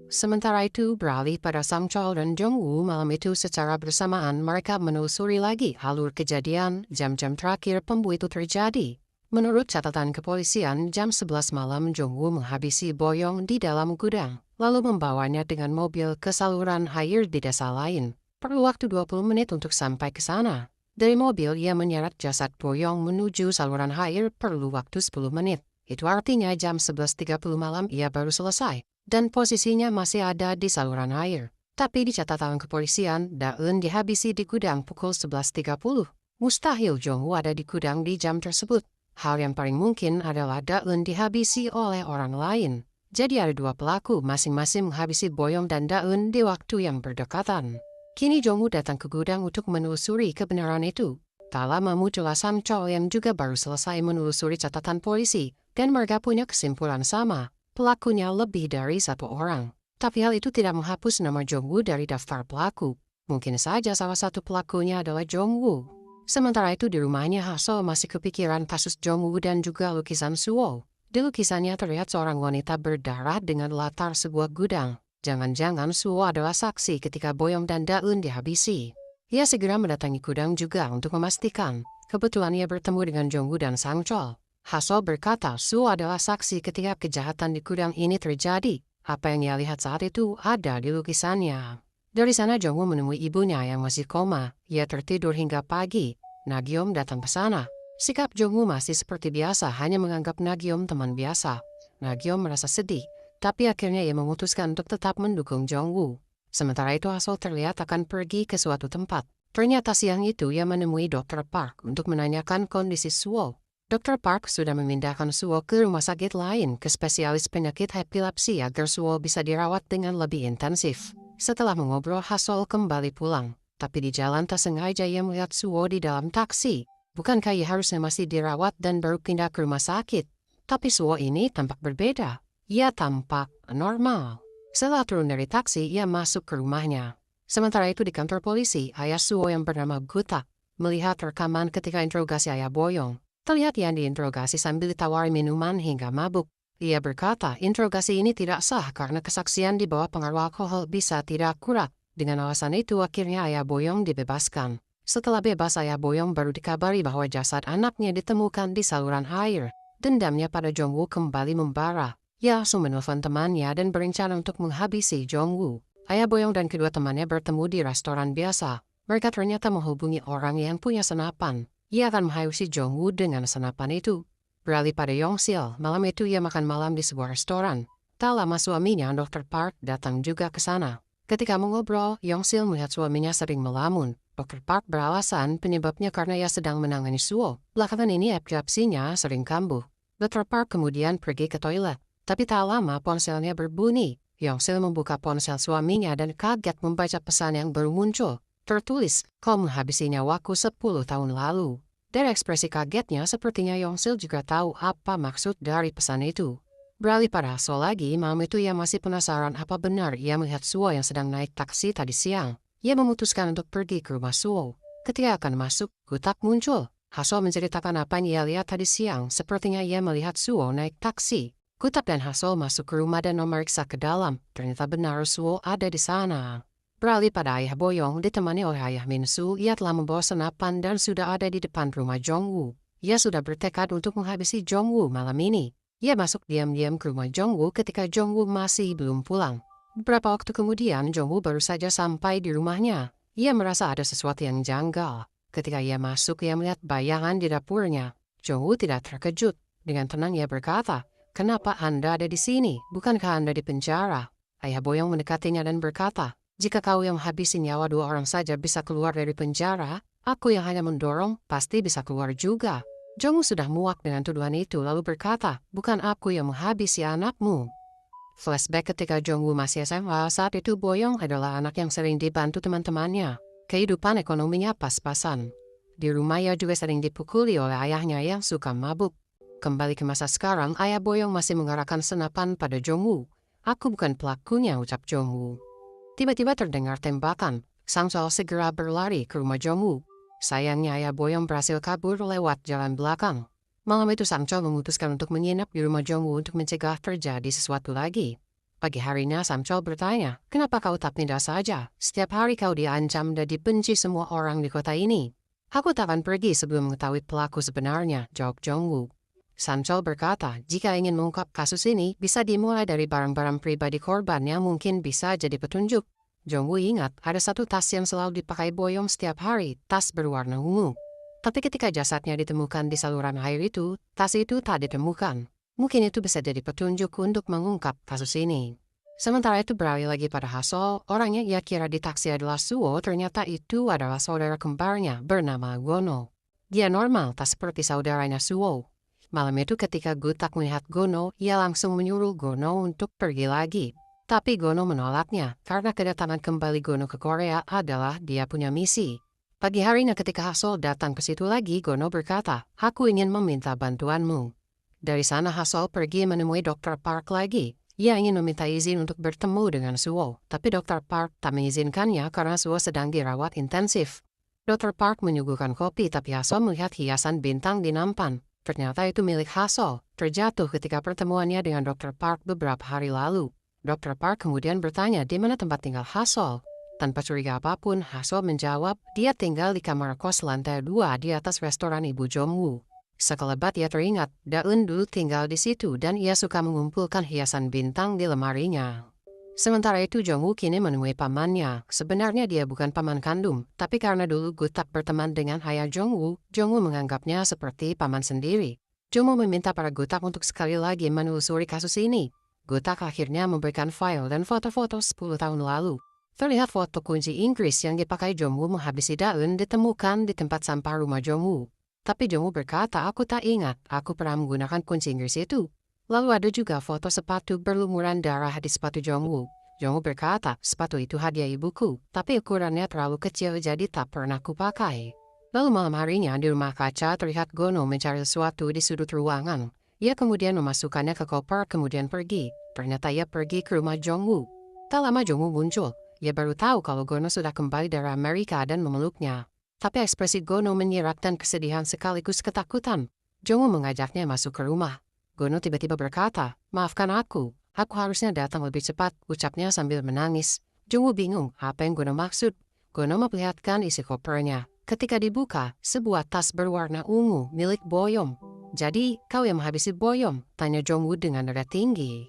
Sementara itu beralih pada Sang Chol dan Jong-woo malam itu secara bersamaan mereka menelusuri lagi alur kejadian jam-jam terakhir pembunuh itu terjadi. Menurut catatan kepolisian, jam 11 malam Jong-woo menghabisi Boyong di dalam gudang, lalu membawanya dengan mobil ke saluran air di desa lain. Perlu waktu 20 menit untuk sampai ke sana. Dari mobil ia menyeret jasad Boyong menuju saluran air perlu waktu 10 menit. Itu artinya jam 11.30 malam ia baru selesai. Dan posisinya masih ada di saluran air. Tapi di catatan kepolisian, Da-eun dihabisi di gudang pukul 11.30. Mustahil Jong-woo ada di gudang di jam tersebut. Hal yang paling mungkin adalah Da-eun dihabisi oleh orang lain. Jadi ada dua pelaku masing-masing menghabisi Boyong dan Da-eun di waktu yang berdekatan. Kini Jong-woo datang ke gudang untuk menelusuri kebenaran itu. Tak lama muncullah Sang Chol yang juga baru selesai menelusuri catatan polisi, dan mereka punya kesimpulan sama. Pelakunya lebih dari satu orang. Tapi hal itu tidak menghapus nama Jong-woo dari daftar pelaku. Mungkin saja salah satu pelakunya adalah Jong-woo. Sementara itu di rumahnya Hasol masih kepikiran kasus Jong-woo dan juga lukisan Suwo. Di lukisannya terlihat seorang wanita berdarah dengan latar sebuah gudang. Jangan-jangan Suwo adalah saksi ketika Boyong dan Da-eun dihabisi. Ia segera mendatangi gudang juga untuk memastikan. Kebetulan ia bertemu dengan Jong-woo dan Sang Chol. Hasol berkata Suwo adalah saksi ketika kejahatan di gudang ini terjadi. Apa yang ia lihat saat itu ada di lukisannya. Dari sana Jong-woo menemui ibunya yang masih koma. Ia tertidur hingga pagi. Nagyom datang ke sana. Sikap Jong-woo masih seperti biasa, hanya menganggap Nagyom teman biasa. Nagyom merasa sedih, tapi akhirnya ia memutuskan untuk tetap mendukung Jong-woo. Sementara itu Hasol terlihat akan pergi ke suatu tempat. Ternyata siang itu ia menemui Dr. Park untuk menanyakan kondisi Suwo. Dr. Park sudah memindahkan Suwo ke rumah sakit lain ke spesialis penyakit epilepsi agar Suwo bisa dirawat dengan lebih intensif. Setelah mengobrol, Hasol kembali pulang. Tapi di jalan tak sengaja ia melihat Suwo di dalam taksi. Bukankah ia harusnya masih dirawat dan baru pindah ke rumah sakit? Tapi Suwo ini tampak berbeda. Ia tampak normal. Setelah turun dari taksi, ia masuk ke rumahnya. Sementara itu di kantor polisi, ayah Suwo yang bernama Gutak melihat rekaman ketika interogasi ayah Boyong. Terlihat ia diinterogasi sambil ditawari minuman hingga mabuk. Ia berkata interogasi ini tidak sah karena kesaksian di bawah pengaruh alkohol bisa tidak akurat. Dengan alasan itu akhirnya ayah Boyong dibebaskan. Setelah bebas ayah Boyong baru dikabari bahwa jasad anaknya ditemukan di saluran air. Dendamnya pada Jong-woo kembali membara. Ia langsung menelpon temannya dan berencana untuk menghabisi Jong-woo. Ayah Boyong dan kedua temannya bertemu di restoran biasa. Mereka ternyata menghubungi orang yang punya senapan. Ia akan menghabisi Jong-woo dengan senapan itu. Beralih pada Yongsil, malam itu ia makan malam di sebuah restoran. Tak lama suaminya, Dr. Park, datang juga ke sana. Ketika mengobrol, Yongsil melihat suaminya sering melamun. Dr. Park beralasan penyebabnya karena ia sedang menangani Suwo. Belakangan ini epilepsinya sering kambuh. Dr. Park kemudian pergi ke toilet. Tapi tak lama ponselnya berbunyi. Yongsil membuka ponsel suaminya dan kaget membaca pesan yang baru muncul. Tertulis, kau menghabisi nyawaku 10 tahun lalu. Dari ekspresi kagetnya, sepertinya Yongsil juga tahu apa maksud dari pesan itu. Beralih pada Hasol lagi, malam itu ia masih penasaran apa benar ia melihat Suwo yang sedang naik taksi tadi siang. Ia memutuskan untuk pergi ke rumah Suwo. Ketika akan masuk, Gutak muncul. Hasol menceritakan apa yang ia lihat tadi siang, sepertinya ia melihat Suwo naik taksi. Gutak dan Hasol masuk ke rumah dan memeriksa ke dalam. Ternyata benar Suwo ada di sana. Beralih pada ayah Boyong, ditemani oleh ayah Min-su, ia telah membawa senapan dan sudah ada di depan rumah Jong-woo. Ia sudah bertekad untuk menghabisi Jong-woo malam ini. Ia masuk diam-diam ke rumah Jong-woo ketika Jong-woo masih belum pulang. Beberapa waktu kemudian, Jong-woo baru saja sampai di rumahnya. Ia merasa ada sesuatu yang janggal. Ketika ia masuk, ia melihat bayangan di dapurnya. Jong-woo tidak terkejut. Dengan tenang ia berkata, "Kenapa Anda ada di sini? Bukankah Anda di penjara?" Ayah Boyong mendekatinya dan berkata, "Jika kau yang habisi nyawa 2 orang saja bisa keluar dari penjara, aku yang hanya mendorong pasti bisa keluar juga." Jongwoo sudah muak dengan tuduhan itu lalu berkata, bukan aku yang menghabisi anakmu. Flashback ketika Jongwoo masih SMA, saat itu Boyong adalah anak yang sering dibantu teman-temannya. Kehidupan ekonominya pas-pasan. Di rumah ia juga sering dipukuli oleh ayahnya yang suka mabuk. Kembali ke masa sekarang, ayah Boyong masih mengarahkan senapan pada Jongwoo. Aku bukan pelakunya, ucap Jongwoo. Tiba-tiba terdengar tembakan. Sang Chol segera berlari ke rumah Jongwoo. Sayangnya ayah Boyong berhasil kabur lewat jalan belakang. Malam itu Sang Chol memutuskan untuk menginap di rumah Jongwoo untuk mencegah terjadi sesuatu lagi. Pagi harinya Sang Chol bertanya, kenapa kau tak pindah saja? Setiap hari kau diancam dan dibenci semua orang di kota ini. Aku tak akan pergi sebelum mengetahui pelaku sebenarnya, jawab Jongwoo. Sang Chol berkata, jika ingin mengungkap kasus ini, bisa dimulai dari barang-barang pribadi korban yang mungkin bisa jadi petunjuk. Jongwoo ingat, ada satu tas yang selalu dipakai Boyong setiap hari, tas berwarna ungu. Tapi ketika jasadnya ditemukan di saluran air itu, tas itu tak ditemukan. Mungkin itu bisa jadi petunjuk untuk mengungkap kasus ini. Sementara itu beralih lagi pada Hasol, orang yang ia kira di taksi adalah Suwo, ternyata itu adalah saudara kembarnya bernama Gono. Dia normal, tak seperti saudaranya Suwo. Malam itu ketika Gutak melihat Gono, ia langsung menyuruh Gono untuk pergi lagi. Tapi Gono menolaknya, karena kedatangan kembali Gono ke Korea adalah dia punya misi. Pagi harinya ketika Hasol datang ke situ lagi, Gono berkata, aku ingin meminta bantuanmu. Dari sana Hasol pergi menemui Dr. Park lagi. Ia ingin meminta izin untuk bertemu dengan Suwo, tapi Dr. Park tak mengizinkannya karena Suwo sedang dirawat intensif. Dr. Park menyuguhkan kopi tapi Hasol melihat hiasan bintang di nampan. Ternyata itu milik Hasol, terjatuh ketika pertemuannya dengan Dr. Park beberapa hari lalu. Dr. Park kemudian bertanya di mana tempat tinggal Hasol. Tanpa curiga apapun, Hasol menjawab, dia tinggal di kamar kos lantai 2 di atas restoran Ibu Jongwoo. Sekelebat ia teringat, Daun dulu tinggal di situ dan ia suka mengumpulkan hiasan bintang di lemarinya. Sementara itu Jongwoo kini menemui pamannya. Sebenarnya dia bukan paman kandung, tapi karena dulu Gutak berteman dengan ayah Jongwoo, Jongwoo menganggapnya seperti paman sendiri. Jongwoo meminta para Gutak untuk sekali lagi menelusuri kasus ini. Gutak akhirnya memberikan file dan foto-foto 10 tahun lalu. Terlihat foto kunci Inggris yang dipakai Jongwoo menghabisi Daun ditemukan di tempat sampah rumah Jongwoo. Tapi Jongwoo berkata, aku tak ingat, aku pernah menggunakan kunci Inggris itu. Lalu ada juga foto sepatu berlumuran darah di sepatu Jongwoo. Jongwoo berkata, sepatu itu hadiah ibuku, tapi ukurannya terlalu kecil jadi tak pernah kupakai. Lalu malam harinya di rumah kaca terlihat Gono mencari sesuatu di sudut ruangan. Ia kemudian memasukkannya ke koper kemudian pergi. Ternyata ia pergi ke rumah Jongwoo. Tak lama Jongwoo muncul. Ia baru tahu kalau Gono sudah kembali dari Amerika dan memeluknya. Tapi ekspresi Gono menyiratkan kesedihan sekaligus ketakutan. Jongwoo mengajaknya masuk ke rumah. Gono tiba-tiba berkata, maafkan aku harusnya datang lebih cepat, ucapnya sambil menangis. Jongwoo bingung apa yang Gono maksud. Gono memperlihatkan isi kopernya. Ketika dibuka, sebuah tas berwarna ungu milik Boyong. Jadi, kau yang menghabisi Boyong? Tanya Jongwoo dengan nada tinggi.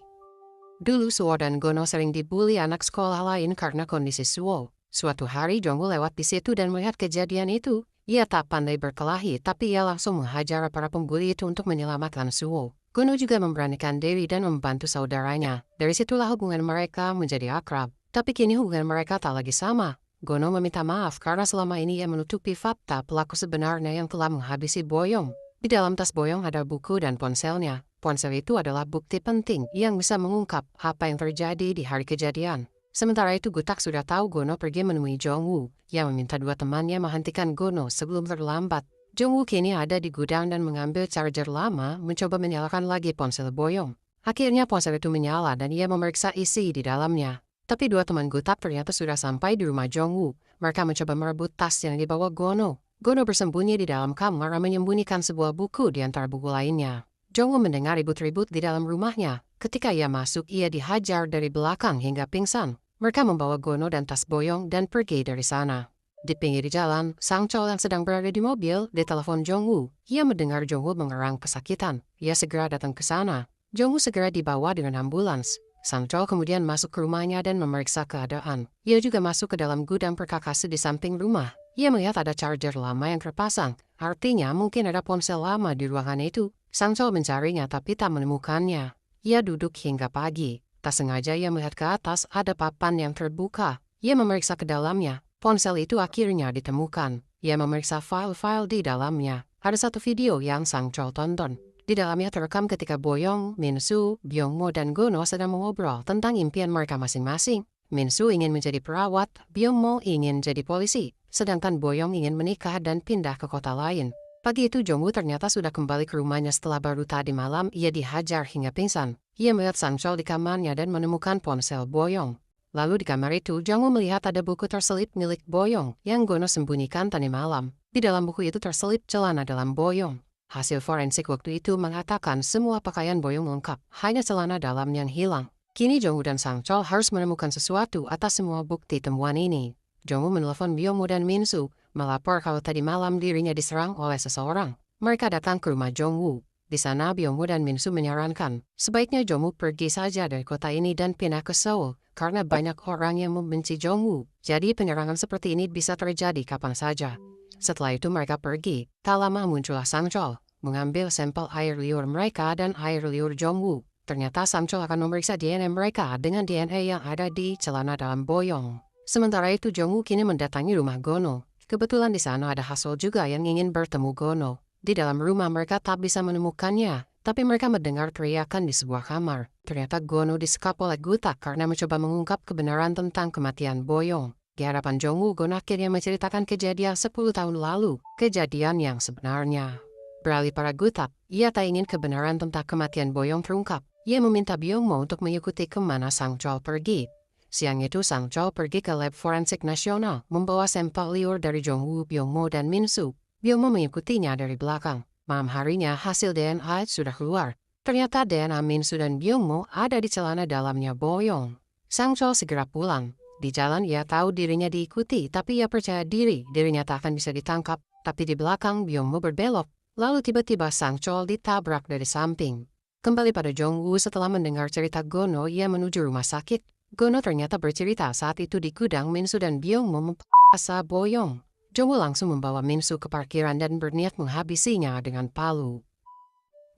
Dulu Suwo dan Gono sering dibully anak sekolah lain karena kondisi Suwo. Suatu hari Jongwoo lewat di situ dan melihat kejadian itu. Ia tak pandai berkelahi, tapi ia langsung menghajar para pembuli itu untuk menyelamatkan Suwo. Gono juga memberanikan diri dan membantu saudaranya. Dari situlah hubungan mereka menjadi akrab. Tapi kini hubungan mereka tak lagi sama. Gono meminta maaf karena selama ini ia menutupi fakta pelaku sebenarnya yang telah menghabisi Boyong. Di dalam tas Boyong ada buku dan ponselnya. Ponsel itu adalah bukti penting yang bisa mengungkap apa yang terjadi di hari kejadian. Sementara itu Gutak sudah tahu Gono pergi menemui Jongwoo. Ia meminta dua temannya menghentikan Gono sebelum terlambat. Jongwoo kini ada di gudang dan mengambil charger lama mencoba menyalakan lagi ponsel Boyong. Akhirnya ponsel itu menyala dan ia memeriksa isi di dalamnya. Tapi dua teman Gutak ternyata sudah sampai di rumah Jongwoo. Mereka mencoba merebut tas yang dibawa Gono. Gono bersembunyi di dalam kamar dan menyembunyikan sebuah buku di antara buku lainnya. Jongwoo mendengar ribut-ribut di dalam rumahnya. Ketika ia masuk, ia dihajar dari belakang hingga pingsan. Mereka membawa Gono dan tas Boyong dan pergi dari sana. Di pinggir jalan, Sang Chol yang sedang berada di mobil ditelepon Jongwoo. Ia mendengar Jongwoo mengerang kesakitan. Ia segera datang ke sana. Jongwoo segera dibawa dengan ambulans. Sang Chol kemudian masuk ke rumahnya dan memeriksa keadaan. Ia juga masuk ke dalam gudang perkakas di samping rumah. Ia melihat ada charger lama yang terpasang. Artinya mungkin ada ponsel lama di ruangan itu. Sang Chol mencarinya tapi tak menemukannya. Ia duduk hingga pagi. Tak sengaja ia melihat ke atas ada papan yang terbuka. Ia memeriksa ke dalamnya. Ponsel itu akhirnya ditemukan. Ia memeriksa file-file di dalamnya. Ada satu video yang Sang Chol tonton. Di dalamnya terekam ketika Boyong, Minsu, Byungmo, dan Gono sedang mengobrol tentang impian mereka masing-masing. Minsu ingin menjadi perawat, Byungmo ingin jadi polisi, sedangkan Boyong ingin menikah dan pindah ke kota lain. Pagi itu Jongwoo ternyata sudah kembali ke rumahnya setelah baru tadi malam ia dihajar hingga pingsan. Ia melihat Sang Chol di kamarnya dan menemukan ponsel Boyong. Lalu di kamar itu Jongwoo melihat ada buku terselip milik Boyong yang Gono sembunyikan tadi malam. Di dalam buku itu terselip celana dalam Boyong. Hasil forensik waktu itu mengatakan semua pakaian Boyong lengkap, hanya celana dalam yang hilang. Kini Jongwoo dan Sang Chol harus menemukan sesuatu atas semua bukti temuan ini. Jongwoo menelpon Byungmo dan Minsu, melapor kalau tadi malam dirinya diserang oleh seseorang. Mereka datang ke rumah Jongwoo. Di sana Byungmo dan Minsu menyarankan, sebaiknya Jongwoo pergi saja dari kota ini dan pindah ke Seoul, karena banyak orang yang membenci Jongwoo. Jadi penyerangan seperti ini bisa terjadi kapan saja. Setelah itu mereka pergi. Tak lama muncullah Sang Chol, mengambil sampel air liur mereka dan air liur Jongwoo. Ternyata Sang Chol akan memeriksa DNA mereka dengan DNA yang ada di celana dalam Boyong. Sementara itu Jongwoo kini mendatangi rumah Gono. Kebetulan di sana ada Hasol juga yang ingin bertemu Gono. Di dalam rumah mereka tak bisa menemukannya, tapi mereka mendengar teriakan di sebuah kamar. Ternyata Gono disekap oleh Gutak karena mencoba mengungkap kebenaran tentang kematian Boyong. Di hadapan Jongwoo, Gono akhirnya menceritakan kejadian 10 tahun lalu, kejadian yang sebenarnya. Beralih pada Gutak, ia tak ingin kebenaran tentang kematian Boyong terungkap. Ia meminta Byungmo untuk mengikuti kemana Sang Chol pergi. Siang itu Sang Chol pergi ke lab forensik nasional, membawa sampel liur dari Jongwoo, Byungmo, dan Minsu. Byungmo mengikutinya dari belakang. Malam harinya hasil DNA sudah keluar. Ternyata DNA Minsu dan Byungmo ada di celana dalamnya Boyong. Sang Chol segera pulang. Di jalan ia tahu dirinya diikuti, tapi ia percaya dirinya tak akan bisa ditangkap. Tapi di belakang Byungmo berbelok. Lalu tiba-tiba Sang Chol ditabrak dari samping. Kembali pada Jongwoo setelah mendengar cerita Gono, ia menuju rumah sakit. Gono ternyata bercerita saat itu di gudang Minsu dan Byungmo mempaksa Boyong. Jongwoo langsung membawa Minsu ke parkiran dan berniat menghabisinya dengan palu.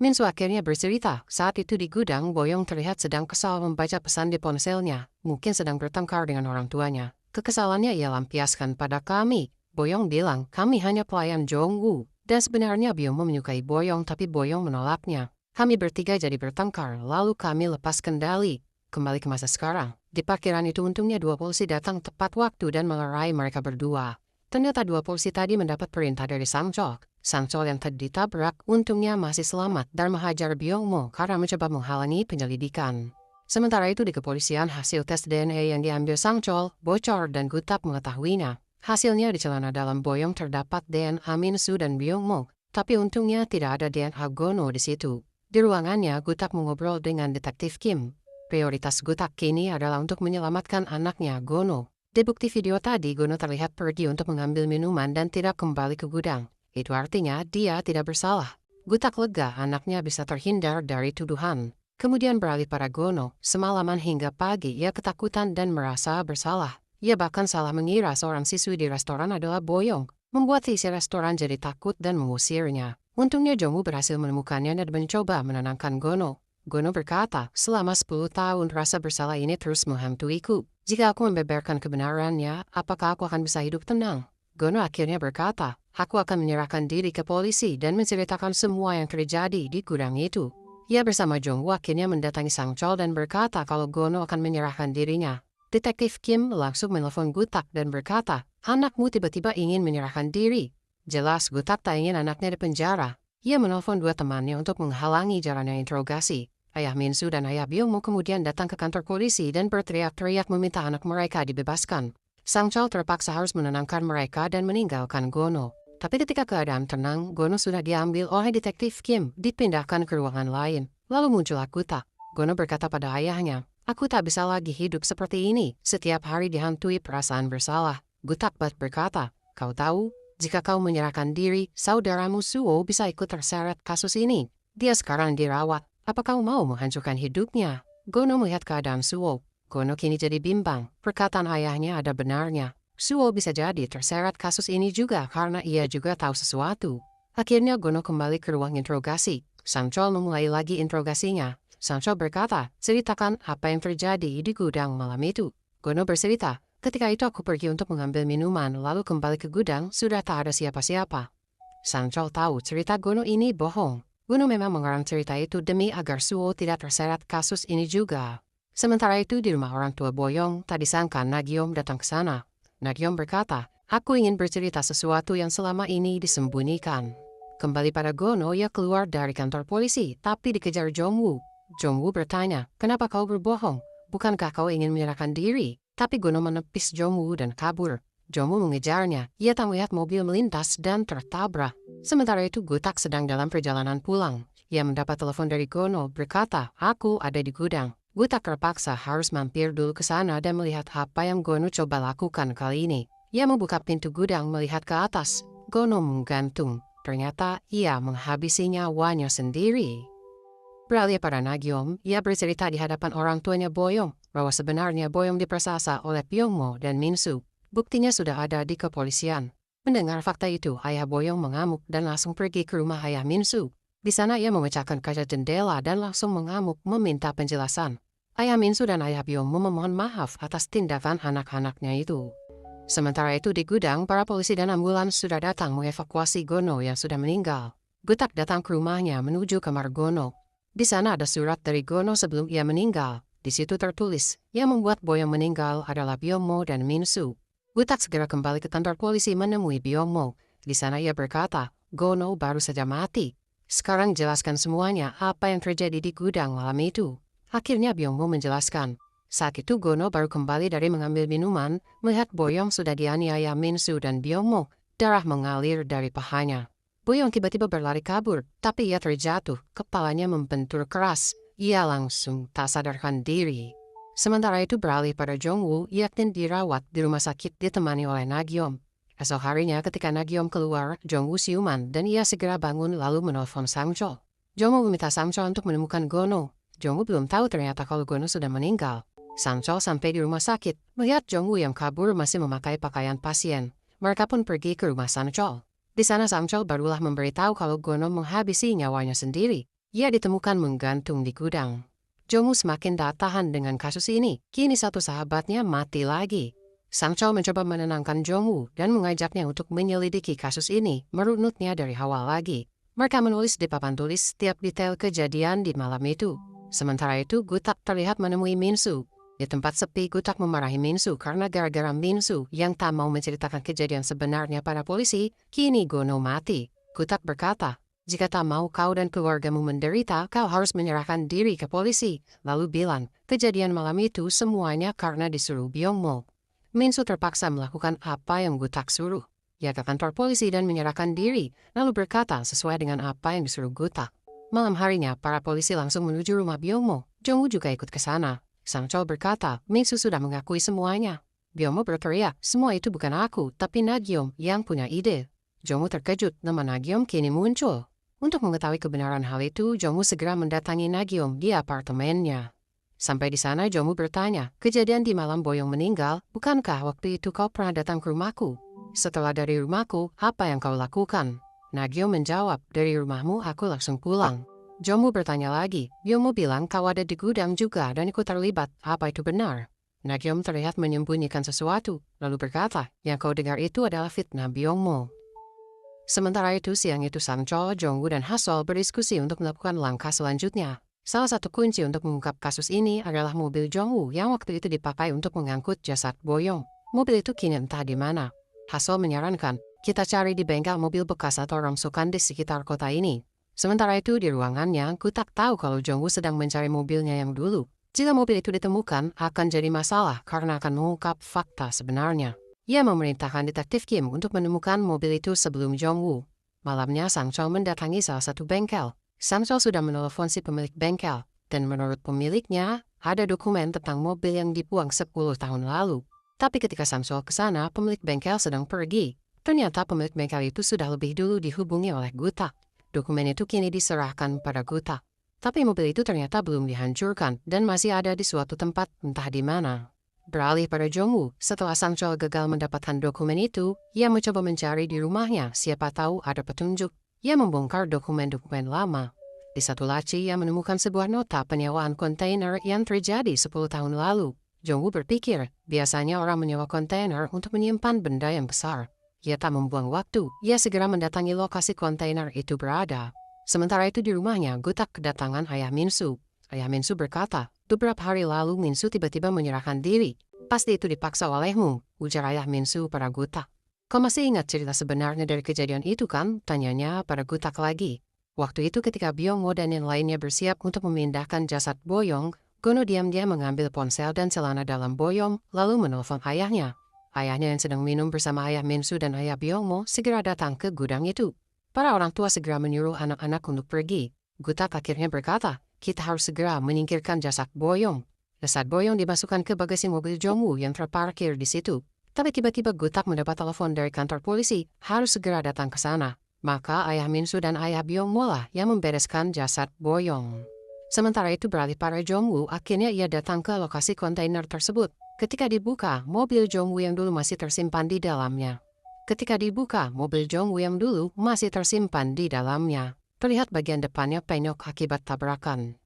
Minsu akhirnya bercerita, saat itu di gudang Boyong terlihat sedang kesal membaca pesan di ponselnya, mungkin sedang bertengkar dengan orang tuanya. Kekesalannya ia lampiaskan pada kami. Boyong bilang, kami hanya pelayan Jongwoo. Dan sebenarnya Byungmo menyukai Boyong tapi Boyong menolaknya. Kami bertiga jadi bertengkar, lalu kami lepas kendali. Kembali ke masa sekarang. Di parkiran itu untungnya 2 polisi datang tepat waktu dan melerai mereka berdua. Ternyata 2 polisi tadi mendapat perintah dari Sang Chol. Sang Chol yang tadi ditabrak untungnya masih selamat dan menghajar Byungmo karena mencoba menghalangi penyelidikan. Sementara itu di kepolisian hasil tes DNA yang diambil Sang Chol bocor dan Gutak mengetahuinya. Hasilnya di celana dalam Boyong terdapat DNA Minsu dan Byungmo, tapi untungnya tidak ada DNA Gono di situ. Di ruangannya, Gutak mengobrol dengan detektif Kim. Prioritas Gutak kini adalah untuk menyelamatkan anaknya, Gono. Di bukti video tadi, Gono terlihat pergi untuk mengambil minuman dan tidak kembali ke gudang. Itu artinya dia tidak bersalah. Gutak lega anaknya bisa terhindar dari tuduhan. Kemudian beralih pada Gono. Semalaman hingga pagi, ia ketakutan dan merasa bersalah. Ia bahkan salah mengira seorang siswi di restoran adalah Boyong, membuat isi restoran jadi takut dan mengusirnya. Untungnya Jongwoo berhasil menemukannya dan mencoba menenangkan Gono. Gono berkata, selama 10 tahun rasa bersalah ini terus menghantuiku. Jika aku membeberkan kebenarannya, apakah aku akan bisa hidup tenang? Gono akhirnya berkata, aku akan menyerahkan diri ke polisi dan menceritakan semua yang terjadi di gudang itu. Ia bersama Jongwoo akhirnya mendatangi Sang Chol dan berkata kalau Gono akan menyerahkan dirinya. Detektif Kim langsung menelpon Gutak dan berkata, anakmu tiba-tiba ingin menyerahkan diri. Jelas Gutak tak ingin anaknya dipenjara. Ia menelpon 2 temannya untuk menghalangi jalannya interogasi. Ayah Minsu dan ayah Byungmo kemudian datang ke kantor polisi dan berteriak-teriak meminta anak mereka dibebaskan. Sang Chol terpaksa harus menenangkan mereka dan meninggalkan Gono. Tapi ketika keadaan tenang, Gono sudah diambil oleh detektif Kim, dipindahkan ke ruangan lain. Lalu muncullah Gutak. Gono berkata pada ayahnya, aku tak bisa lagi hidup seperti ini, setiap hari dihantui perasaan bersalah. Gutak berkata, kau tahu? Jika kau menyerahkan diri, saudaramu Suo bisa ikut terseret kasus ini. Dia sekarang dirawat. Apa kau mau menghancurkan hidupnya? Gono melihat keadaan Suo. Gono kini jadi bimbang. Perkataan ayahnya ada benarnya. Suo bisa jadi terseret kasus ini juga karena ia juga tahu sesuatu. Akhirnya Gono kembali ke ruang interogasi. Sang Chol memulai lagi interogasinya. Sang Chol berkata, ceritakan apa yang terjadi di gudang malam itu. Gono bercerita, ketika itu aku pergi untuk mengambil minuman lalu kembali ke gudang, sudah tak ada siapa-siapa. Sang Chol tahu cerita Gono ini bohong. Gono memang mengarang cerita itu demi agar Suo tidak terseret kasus ini juga. Sementara itu di rumah orang tua Boyong, tak disangka Nagyom datang ke sana. Nagyom berkata, "Aku ingin bercerita sesuatu yang selama ini disembunyikan." Kembali pada Gono, ia keluar dari kantor polisi, tapi dikejar Jongwoo. Jongwoo bertanya, "Kenapa kau berbohong? Bukankah kau ingin menyerahkan diri?" Tapi Gono menepis Jongwoo dan kabur. Jongwoo mengejarnya, ia tak melihat mobil melintas dan tertabrak. Sementara itu Gutak sedang dalam perjalanan pulang. Ia mendapat telepon dari Gono berkata, "Aku ada di gudang." Gutak terpaksa harus mampir dulu ke sana dan melihat apa yang Gono coba lakukan kali ini. Ia membuka pintu gudang melihat ke atas. Gono menggantung. Ternyata ia menghabisi nyawanya sendiri. Beralih pada Nagyom, ia bercerita di hadapan orang tuanya Boyong bahwa sebenarnya Boyong dipersasa oleh Byungmo dan Minsu. Buktinya sudah ada di kepolisian. Mendengar fakta itu, ayah Boyong mengamuk dan langsung pergi ke rumah ayah Minsu. Di sana ia memecahkan kaca jendela dan langsung mengamuk meminta penjelasan. Ayah Minsu dan ayah Byungmo memohon maaf atas tindakan anak-anaknya itu. Sementara itu di gudang, para polisi dan ambulans sudah datang mengevakuasi Gono yang sudah meninggal. Gutak datang ke rumahnya menuju kamar Gono. Di sana ada surat dari Gono sebelum ia meninggal. Di situ tertulis, yang membuat Boyong meninggal adalah Byungmo dan Minsu. Gutak segera kembali ke kantor polisi menemui Byungmo. Di sana ia berkata, "Gono baru saja mati. Sekarang jelaskan semuanya apa yang terjadi di gudang malam itu." Akhirnya Byungmo menjelaskan. Saat itu Gono baru kembali dari mengambil minuman, melihat Boyong sudah dianiaya Minsu dan Byungmo. Darah mengalir dari pahanya. Boyong tiba-tiba berlari kabur, tapi ia terjatuh, kepalanya membentur keras. Ia langsung tak sadarkan diri. Sementara itu beralih pada Jongwoo, ia dirawat di rumah sakit ditemani oleh Nagyom. Esok harinya ketika Nagyom keluar, Jongwoo siuman dan ia segera bangun lalu menelpon Sang Chol. Jongwoo meminta Sang Chol untuk menemukan Gono. Jongwoo belum tahu ternyata kalau Gono sudah meninggal. Sang Chol sampai di rumah sakit, melihat Jongwoo yang kabur masih memakai pakaian pasien. Mereka pun pergi ke rumah Sang Chol. Di sana Sang Chol barulah memberitahu kalau Gono menghabisi nyawanya sendiri. Ia ditemukan menggantung di gudang. Jongwoo semakin tak tahan dengan kasus ini. Kini satu sahabatnya mati lagi. Sang Chol mencoba menenangkan Jongwoo dan mengajaknya untuk menyelidiki kasus ini, merunutnya dari awal lagi. Mereka menulis di papan tulis setiap detail kejadian di malam itu. Sementara itu Gutak terlihat menemui Minsu. Di tempat sepi, Gutak memarahi Minsu karena gara-gara Minsu yang tak mau menceritakan kejadian sebenarnya pada polisi, kini Gono mati. Gutak berkata, "Jika tak mau kau dan keluargamu menderita, kau harus menyerahkan diri ke polisi." Lalu bilang, kejadian malam itu semuanya karena disuruh Byungmo. Minsu terpaksa melakukan apa yang Gutak suruh. Ia ke kantor polisi dan menyerahkan diri, lalu berkata sesuai dengan apa yang disuruh Gutak. Malam harinya, para polisi langsung menuju rumah Byungmo. Jongwoo juga ikut ke sana. Sang Chol berkata, Minsu sudah mengakui semuanya. Byungmo berteriak, "Semua itu bukan aku, tapi Nagyom yang punya ide." Jongwoo terkejut, nama Nagyom kini muncul. Untuk mengetahui kebenaran hal itu, Jongwoo segera mendatangi Nagyom di apartemennya. Sampai di sana Jongwoo bertanya, "Kejadian di malam Boyong meninggal, bukankah waktu itu kau pernah datang ke rumahku? Setelah dari rumahku, apa yang kau lakukan?" Nagyom menjawab, "Dari rumahmu aku langsung pulang." Jongwoo bertanya lagi, "Byungmo bilang kau ada di gudang juga dan ikut terlibat, apa itu benar?" Nagyom terlihat menyembunyikan sesuatu, lalu berkata, "Yang kau dengar itu adalah fitnah Byungmo." Sementara itu siang itu Sang Chol, Jongwoo dan Hasol berdiskusi untuk melakukan langkah selanjutnya. Salah satu kunci untuk mengungkap kasus ini adalah mobil Jongwoo yang waktu itu dipakai untuk mengangkut jasad Boyong. Mobil itu kini entah di mana. Hasol menyarankan, "Kita cari di bengkel mobil bekas atau rongsokan di sekitar kota ini." Sementara itu di ruangannya, Gutak tahu kalau Jongwoo sedang mencari mobilnya yang dulu. Jika mobil itu ditemukan, akan jadi masalah karena akan mengungkap fakta sebenarnya. Ia memerintahkan detektif Kim untuk menemukan mobil itu sebelum Jongwoo. Malamnya Sang Chol mendatangi salah satu bengkel. Sang Chol sudah menelepon si pemilik bengkel, dan menurut pemiliknya, ada dokumen tentang mobil yang dibuang 10 tahun lalu. Tapi ketika Sang Chol ke sana, pemilik bengkel sedang pergi. Ternyata pemilik bengkel itu sudah lebih dulu dihubungi oleh Gutak. Dokumen itu kini diserahkan pada Gutak. Tapi mobil itu ternyata belum dihancurkan dan masih ada di suatu tempat entah di mana. Beralih pada Jongwoo, setelah Sang Chol gagal mendapatkan dokumen itu, ia mencoba mencari di rumahnya, siapa tahu ada petunjuk. Ia membongkar dokumen-dokumen lama. Di satu laci ia menemukan sebuah nota penyewaan kontainer yang terjadi 10 tahun lalu. Jongwoo berpikir, biasanya orang menyewa kontainer untuk menyimpan benda yang besar. Ia tak membuang waktu, ia segera mendatangi lokasi kontainer itu berada. Sementara itu di rumahnya, Gutak kedatangan Ayah Minsu. Ayah Minsu berkata, beberapa hari lalu Minsu tiba-tiba menyerahkan diri. Pasti itu dipaksa olehmu, ujar Ayah Minsu pada Gutak. Kau masih ingat cerita sebenarnya dari kejadian itu kan? Tanyanya pada Gutak lagi. Waktu itu ketika Byongmo dan yang lainnya bersiap untuk memindahkan jasad Boyong, Gono diam-diam mengambil ponsel dan celana dalam Boyong, lalu menelpon ayahnya. Ayahnya yang sedang minum bersama Ayah Minsu dan Ayah Byongmo segera datang ke gudang itu. Para orang tua segera menyuruh anak-anak untuk pergi. Gutak akhirnya berkata, kita harus segera menyingkirkan jasad Boyong. Jasad Boyong dimasukkan ke bagasi mobil Jongwoo yang terparkir di situ. Tapi tiba-tiba Gutak mendapat telepon dari kantor polisi, harus segera datang ke sana. Maka Ayah Minsu dan Ayah Byongmo lah yang membereskan jasad Boyong. Sementara itu beralih pada Jongwoo, akhirnya ia datang ke lokasi kontainer tersebut. Ketika dibuka, mobil Jongwoo yang dulu masih tersimpan di dalamnya. Terlihat bagian depannya penyok akibat tabrakan.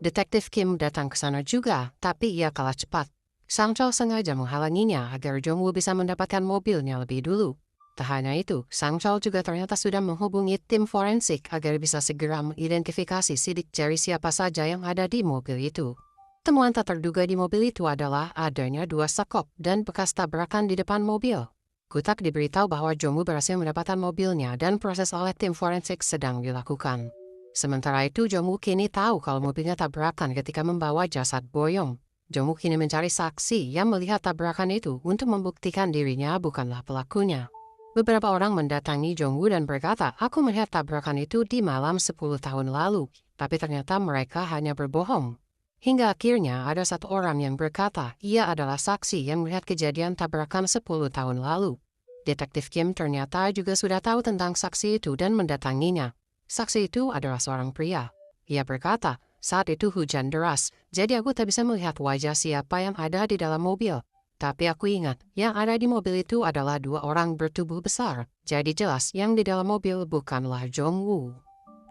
Detektif Kim datang ke sana juga, tapi ia kalah cepat. Sang Chol sengaja menghalanginya agar Jongwoo bisa mendapatkan mobilnya lebih dulu. Tak hanya itu, Sang Chol juga ternyata sudah menghubungi tim forensik agar bisa segera mengidentifikasi sidik jari siapa saja yang ada di mobil itu. Temuan tak terduga di mobil itu adalah adanya 2 sekop dan bekas tabrakan di depan mobil. Gutak diberitahu bahwa Jongwoo berhasil mendapatkan mobilnya dan proses oleh tim forensik sedang dilakukan. Sementara itu Jongwoo kini tahu kalau mobilnya tabrakan ketika membawa jasad Boyong. Jongwoo kini mencari saksi yang melihat tabrakan itu untuk membuktikan dirinya bukanlah pelakunya. Beberapa orang mendatangi Jongwoo dan berkata, aku melihat tabrakan itu di malam 10 tahun lalu, tapi ternyata mereka hanya berbohong. Hingga akhirnya ada satu orang yang berkata, ia adalah saksi yang melihat kejadian tabrakan 10 tahun lalu. Detektif Kim ternyata juga sudah tahu tentang saksi itu dan mendatanginya. Saksi itu adalah seorang pria. Ia berkata, saat itu hujan deras, jadi aku tak bisa melihat wajah siapa yang ada di dalam mobil. Tapi aku ingat, yang ada di mobil itu adalah 2 orang bertubuh besar, jadi jelas yang di dalam mobil bukanlah Jongwoo.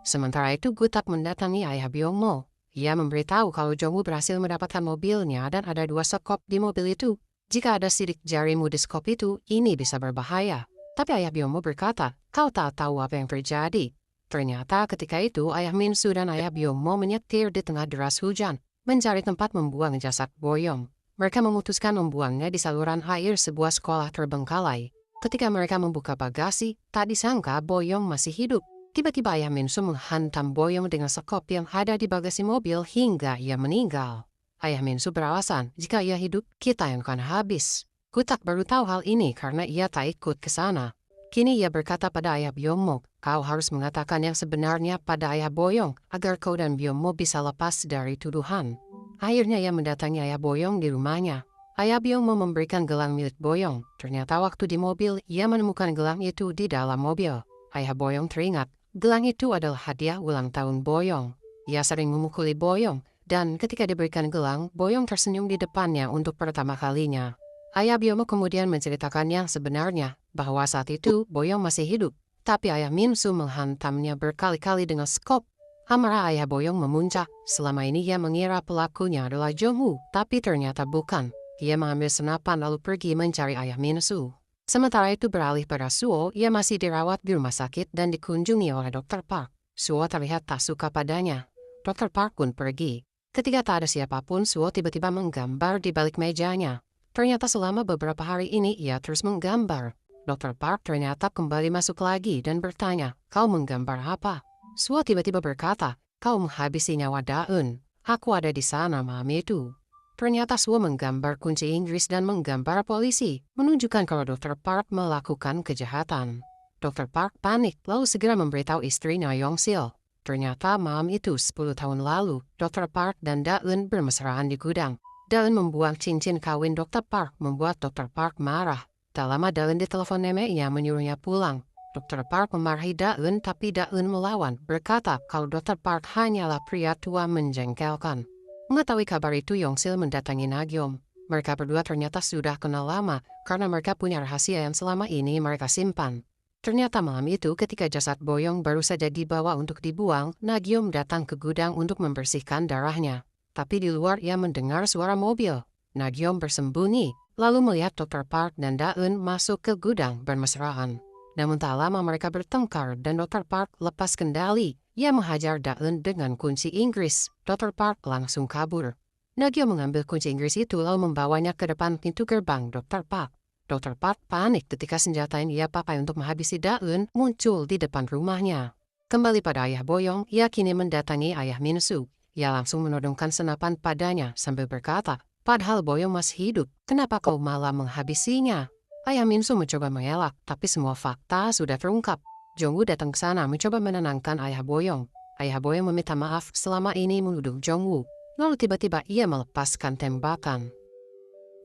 Sementara itu Gutak mendatangi Ayah Byongmo. Ia memberitahu kalau Jongwoo berhasil mendapatkan mobilnya dan ada 2 sekop di mobil itu. Jika ada sidik jarimu di sekop itu, ini bisa berbahaya. Tapi Ayah Byongmo berkata, kau tak tahu apa yang terjadi. Ternyata ketika itu Ayah Minsu dan Ayah Byongmo menyetir di tengah deras hujan, mencari tempat membuang jasad Boyong. Mereka memutuskan membuangnya di saluran air sebuah sekolah terbengkalai. Ketika mereka membuka bagasi, tak disangka Boyong masih hidup. Tiba-tiba Ayah Minsu menghantam Boyong dengan sekop yang ada di bagasi mobil hingga ia meninggal. Ayah Minsu beralasan, jika ia hidup, kita yang akan habis. Gutak baru tahu hal ini karena ia tak ikut ke sana. Kini ia berkata pada Ayah Byongmo, kau harus mengatakan yang sebenarnya pada Ayah Boyong agar kau dan Byongmo bisa lepas dari tuduhan. Akhirnya ia mendatangi Ayah Boyong di rumahnya. Ayah Byongmo memberikan gelang milik Boyong. Ternyata waktu di mobil, ia menemukan gelang itu di dalam mobil. Ayah Boyong teringat, gelang itu adalah hadiah ulang tahun Boyong. Ia sering memukuli Boyong, dan ketika diberikan gelang, Boyong tersenyum di depannya untuk pertama kalinya. Ayah Byongmo kemudian menceritakan yang sebenarnya, bahwa saat itu Boyong masih hidup, tapi Ayah Minsu menghantamnya berkali-kali dengan skop. Amarah Ayah Boyong memuncak, selama ini ia mengira pelakunya adalah Jongwoo, tapi ternyata bukan. Ia mengambil senapan lalu pergi mencari Ayah Minsu. Sementara itu beralih pada Suo, ia masih dirawat di rumah sakit dan dikunjungi oleh Dr. Park. Suo terlihat tak suka padanya. Dr. Park pun pergi. Ketika tak ada siapapun, Suo tiba-tiba menggambar di balik mejanya. Ternyata selama beberapa hari ini ia terus menggambar. Dr. Park ternyata kembali masuk lagi dan bertanya, kau menggambar apa? Suo tiba-tiba berkata, kau menghabisi nyawa Daun. Aku ada di sana malam itu. Ternyata Suo menggambar kunci Inggris dan menggambar polisi, menunjukkan kalau Dr. Park melakukan kejahatan. Dr. Park panik, lalu segera memberitahu istrinya Yongsil. Ternyata malam itu 10 tahun lalu, Dr. Park dan Daun bermesraan di gudang. Daun membuang cincin kawin Dr. Park, membuat Dr. Park marah. Tak lama Daun ditelepon neneknya menyuruhnya pulang. Dr. Park memarahi Daun, tapi Daun melawan, berkata kalau Dr. Park hanyalah pria tua menjengkelkan. Mengetahui kabar itu, Yongsil mendatangi Nagyom. Mereka berdua ternyata sudah kenal lama, karena mereka punya rahasia yang selama ini mereka simpan. Ternyata malam itu ketika jasad Boyong baru saja dibawa untuk dibuang, Nagyom datang ke gudang untuk membersihkan darahnya. Tapi di luar ia mendengar suara mobil. Nagyom bersembunyi. lalu melihat Dr. Park dan Daun masuk ke gudang bermesraan. Namun tak lama mereka bertengkar dan Dr. Park lepas kendali. Ia menghajar Daun dengan kunci Inggris. Dr. Park langsung kabur. Nagio mengambil kunci Inggris itu lalu membawanya ke depan pintu gerbang Dr. Park. Dr. Park panik ketika senjata yang ia pakai untuk menghabisi Daun muncul di depan rumahnya. Kembali pada Ayah Boyong, ia kini mendatangi Ayah Minsu. Ia langsung menodongkan senapan padanya sambil berkata, "Padahal Boyong masih hidup, kenapa kau malah menghabisinya?" Ayah Minsu mencoba mengelak, tapi semua fakta sudah terungkap. Jongwoo datang ke sana mencoba menenangkan Ayah Boyong. Ayah Boyong meminta maaf selama ini menuduh Jongwoo. Lalu tiba-tiba ia melepaskan tembakan.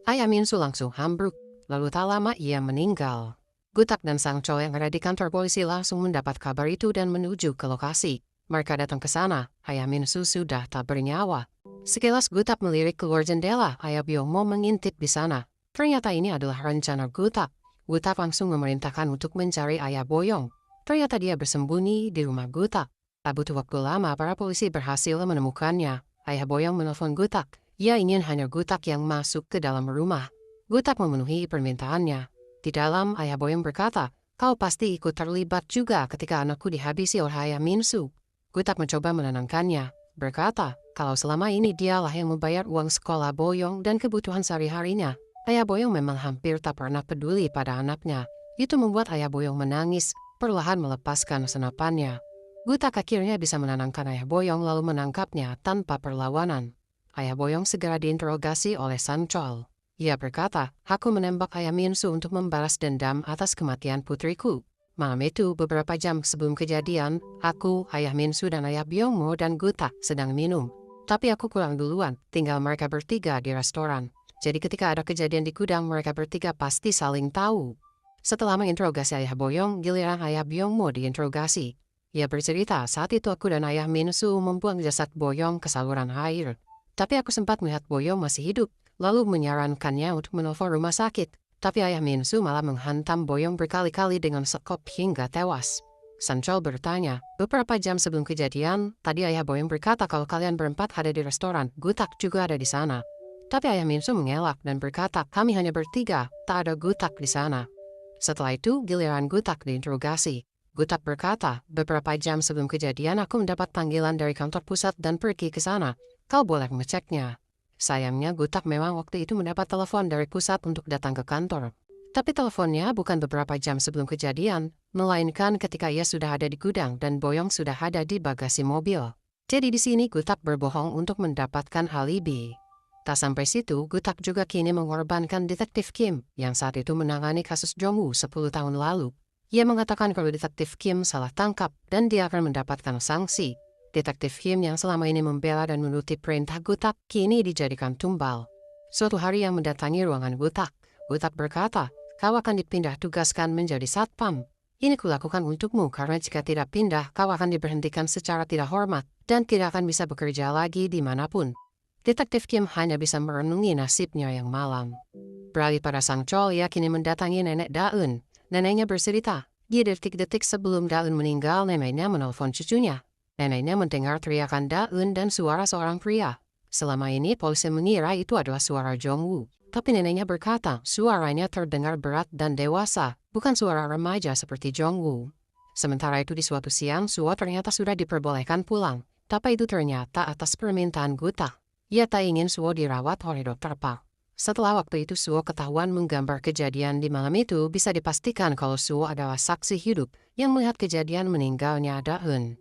Ayah Minsu langsung ambruk, lalu tak lama ia meninggal. Gutak dan Sang Chol yang ada di kantor polisi langsung mendapat kabar itu dan menuju ke lokasi. Mereka datang ke sana, Ayah Minsu sudah tak bernyawa. Sekilas Gutak melirik keluar jendela, Ayah Byung-mo mengintip di sana. Ternyata ini adalah rencana Gutak. Gutak langsung memerintahkan untuk mencari Ayah Boyong. Ternyata dia bersembunyi di rumah Gutak. Tak butuh waktu lama para polisi berhasil menemukannya. Ayah Boyong menelpon Gutak. Ia ingin hanya Gutak yang masuk ke dalam rumah. Gutak memenuhi permintaannya. Di dalam, Ayah Boyong berkata, "Kau pasti ikut terlibat juga ketika anakku dihabisi oleh Ayah Minsu." Gutak mencoba menenangkannya, berkata, kalau selama ini dialah yang membayar uang sekolah Boyong dan kebutuhan sehari-harinya. Ayah Boyong memang hampir tak pernah peduli pada anaknya. Itu membuat Ayah Boyong menangis, perlahan melepaskan senapannya. Gutak akhirnya bisa menenangkan Ayah Boyong lalu menangkapnya tanpa perlawanan. Ayah Boyong segera diinterogasi oleh Sang Chol. Ia berkata, "Aku menembak Ayah Minsu untuk membalas dendam atas kematian putriku. Malam itu, beberapa jam sebelum kejadian, aku, Ayah Minsu dan Ayah Byung-mo dan Gutak sedang minum. Tapi aku pulang duluan, tinggal mereka bertiga di restoran. Jadi ketika ada kejadian di gudang, mereka bertiga pasti saling tahu." Setelah menginterogasi Ayah Boyong, giliran Ayah Byung-mo diinterogasi. Ia bercerita, "Saat itu aku dan Ayah Minsu membuang jasad Boyong ke saluran air. Tapi aku sempat melihat Boyong masih hidup. Lalu menyarankannya untuk menelpon rumah sakit. Tapi Ayah Minsu malah menghantam Boyong berkali-kali dengan sekop hingga tewas." Sang Chol bertanya, "Beberapa jam sebelum kejadian, tadi Ayah Boyong berkata kalau kalian berempat ada di restoran, Gutak juga ada di sana." Tapi Ayah Minsu mengelak dan berkata, "Kami hanya bertiga, tak ada Gutak di sana." Setelah itu, giliran Gutak diinterogasi. Gutak berkata, "Beberapa jam sebelum kejadian aku mendapat panggilan dari kantor pusat dan pergi ke sana. Kau boleh mengeceknya." Sayangnya Gutak memang waktu itu mendapat telepon dari pusat untuk datang ke kantor. Tapi teleponnya bukan beberapa jam sebelum kejadian, melainkan ketika ia sudah ada di gudang dan Boyong sudah ada di bagasi mobil. Jadi di sini Gutak berbohong untuk mendapatkan alibi. Tak sampai situ, Gutak juga kini mengorbankan Detektif Kim yang saat itu menangani kasus Jongwoo 10 tahun lalu. Ia mengatakan kalau Detektif Kim salah tangkap dan dia akan mendapatkan sanksi. Detektif Kim yang selama ini membela dan menuruti perintah Gutak kini dijadikan tumbal. Suatu hari yang mendatangi ruangan Gutak, Gutak berkata, "Kau akan dipindah tugaskan menjadi satpam. Ini kulakukan untukmu karena jika tidak pindah, kau akan diberhentikan secara tidak hormat dan tidak akan bisa bekerja lagi dimanapun." Detektif Kim hanya bisa merenungi nasibnya yang malang. Beralih pada Sang Chol, ia kini mendatangi nenek Daun. Neneknya bercerita, di detik-detik sebelum Daun meninggal, neneknya menelpon cucunya. Neneknya mendengar teriakan Daun dan suara seorang pria. Selama ini polisi mengira itu adalah suara Jongwoo. Tapi neneknya berkata suaranya terdengar berat dan dewasa, bukan suara remaja seperti Jongwoo. Sementara itu di suatu siang, Suo ternyata sudah diperbolehkan pulang. Tapi itu ternyata atas permintaan Gutak. Ia tak ingin Suo dirawat oleh Dr. Park. Setelah waktu itu Suo ketahuan menggambar kejadian di malam itu, bisa dipastikan kalau Suo adalah saksi hidup yang melihat kejadian meninggalnya Daun.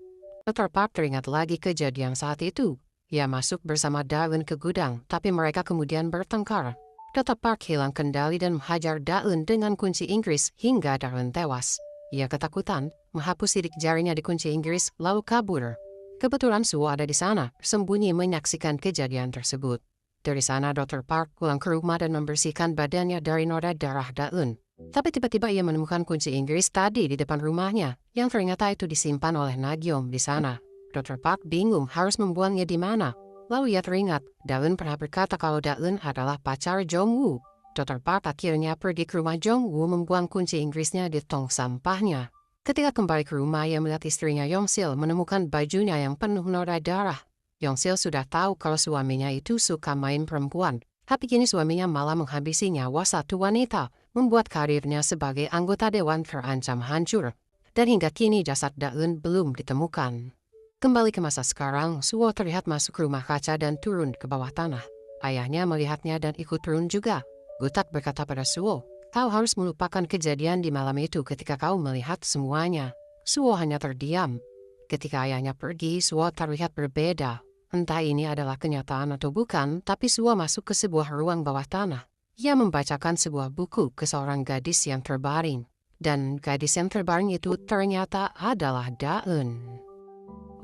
Dr. Park teringat lagi kejadian saat itu. Ia masuk bersama Daun ke gudang, tapi mereka kemudian bertengkar. Dr. Park hilang kendali dan menghajar Daun dengan kunci Inggris hingga Daun tewas. Ia ketakutan, menghapus sidik jarinya di kunci Inggris, lalu kabur. Kebetulan Suo ada di sana, sembunyi menyaksikan kejadian tersebut. Dari sana Dr. Park pulang ke rumah dan membersihkan badannya dari noda darah Daun. Tapi tiba-tiba ia menemukan kunci Inggris tadi di depan rumahnya, yang ternyata itu disimpan oleh Nagyom di sana. Dr. Park bingung harus membuangnya di mana. Lalu ia teringat, Daun pernah berkata kalau Daun adalah pacar Jongwoo. Dr. Park akhirnya pergi ke rumah Jongwoo membuang kunci Inggrisnya di tong sampahnya. Ketika kembali ke rumah, ia melihat istrinya Yongsil menemukan bajunya yang penuh noda darah. Yongsil sudah tahu kalau suaminya itu suka main perempuan. Tapi kini suaminya malah menghabisi nyawa satu wanita, membuat karirnya sebagai anggota dewan terancam hancur. Dan hingga kini jasad Daun belum ditemukan. Kembali ke masa sekarang, Suwo terlihat masuk rumah kaca dan turun ke bawah tanah. Ayahnya melihatnya dan ikut turun juga. Gutak berkata pada Suwo, "Kau harus melupakan kejadian di malam itu ketika kau melihat semuanya." Suwo hanya terdiam. Ketika ayahnya pergi, Suwo terlihat berbeda. Entah ini adalah kenyataan atau bukan, tapi Suwo masuk ke sebuah ruang bawah tanah. Ia membacakan sebuah buku ke seorang gadis yang terbaring. Dan gadis yang terbaring itu ternyata adalah Daun.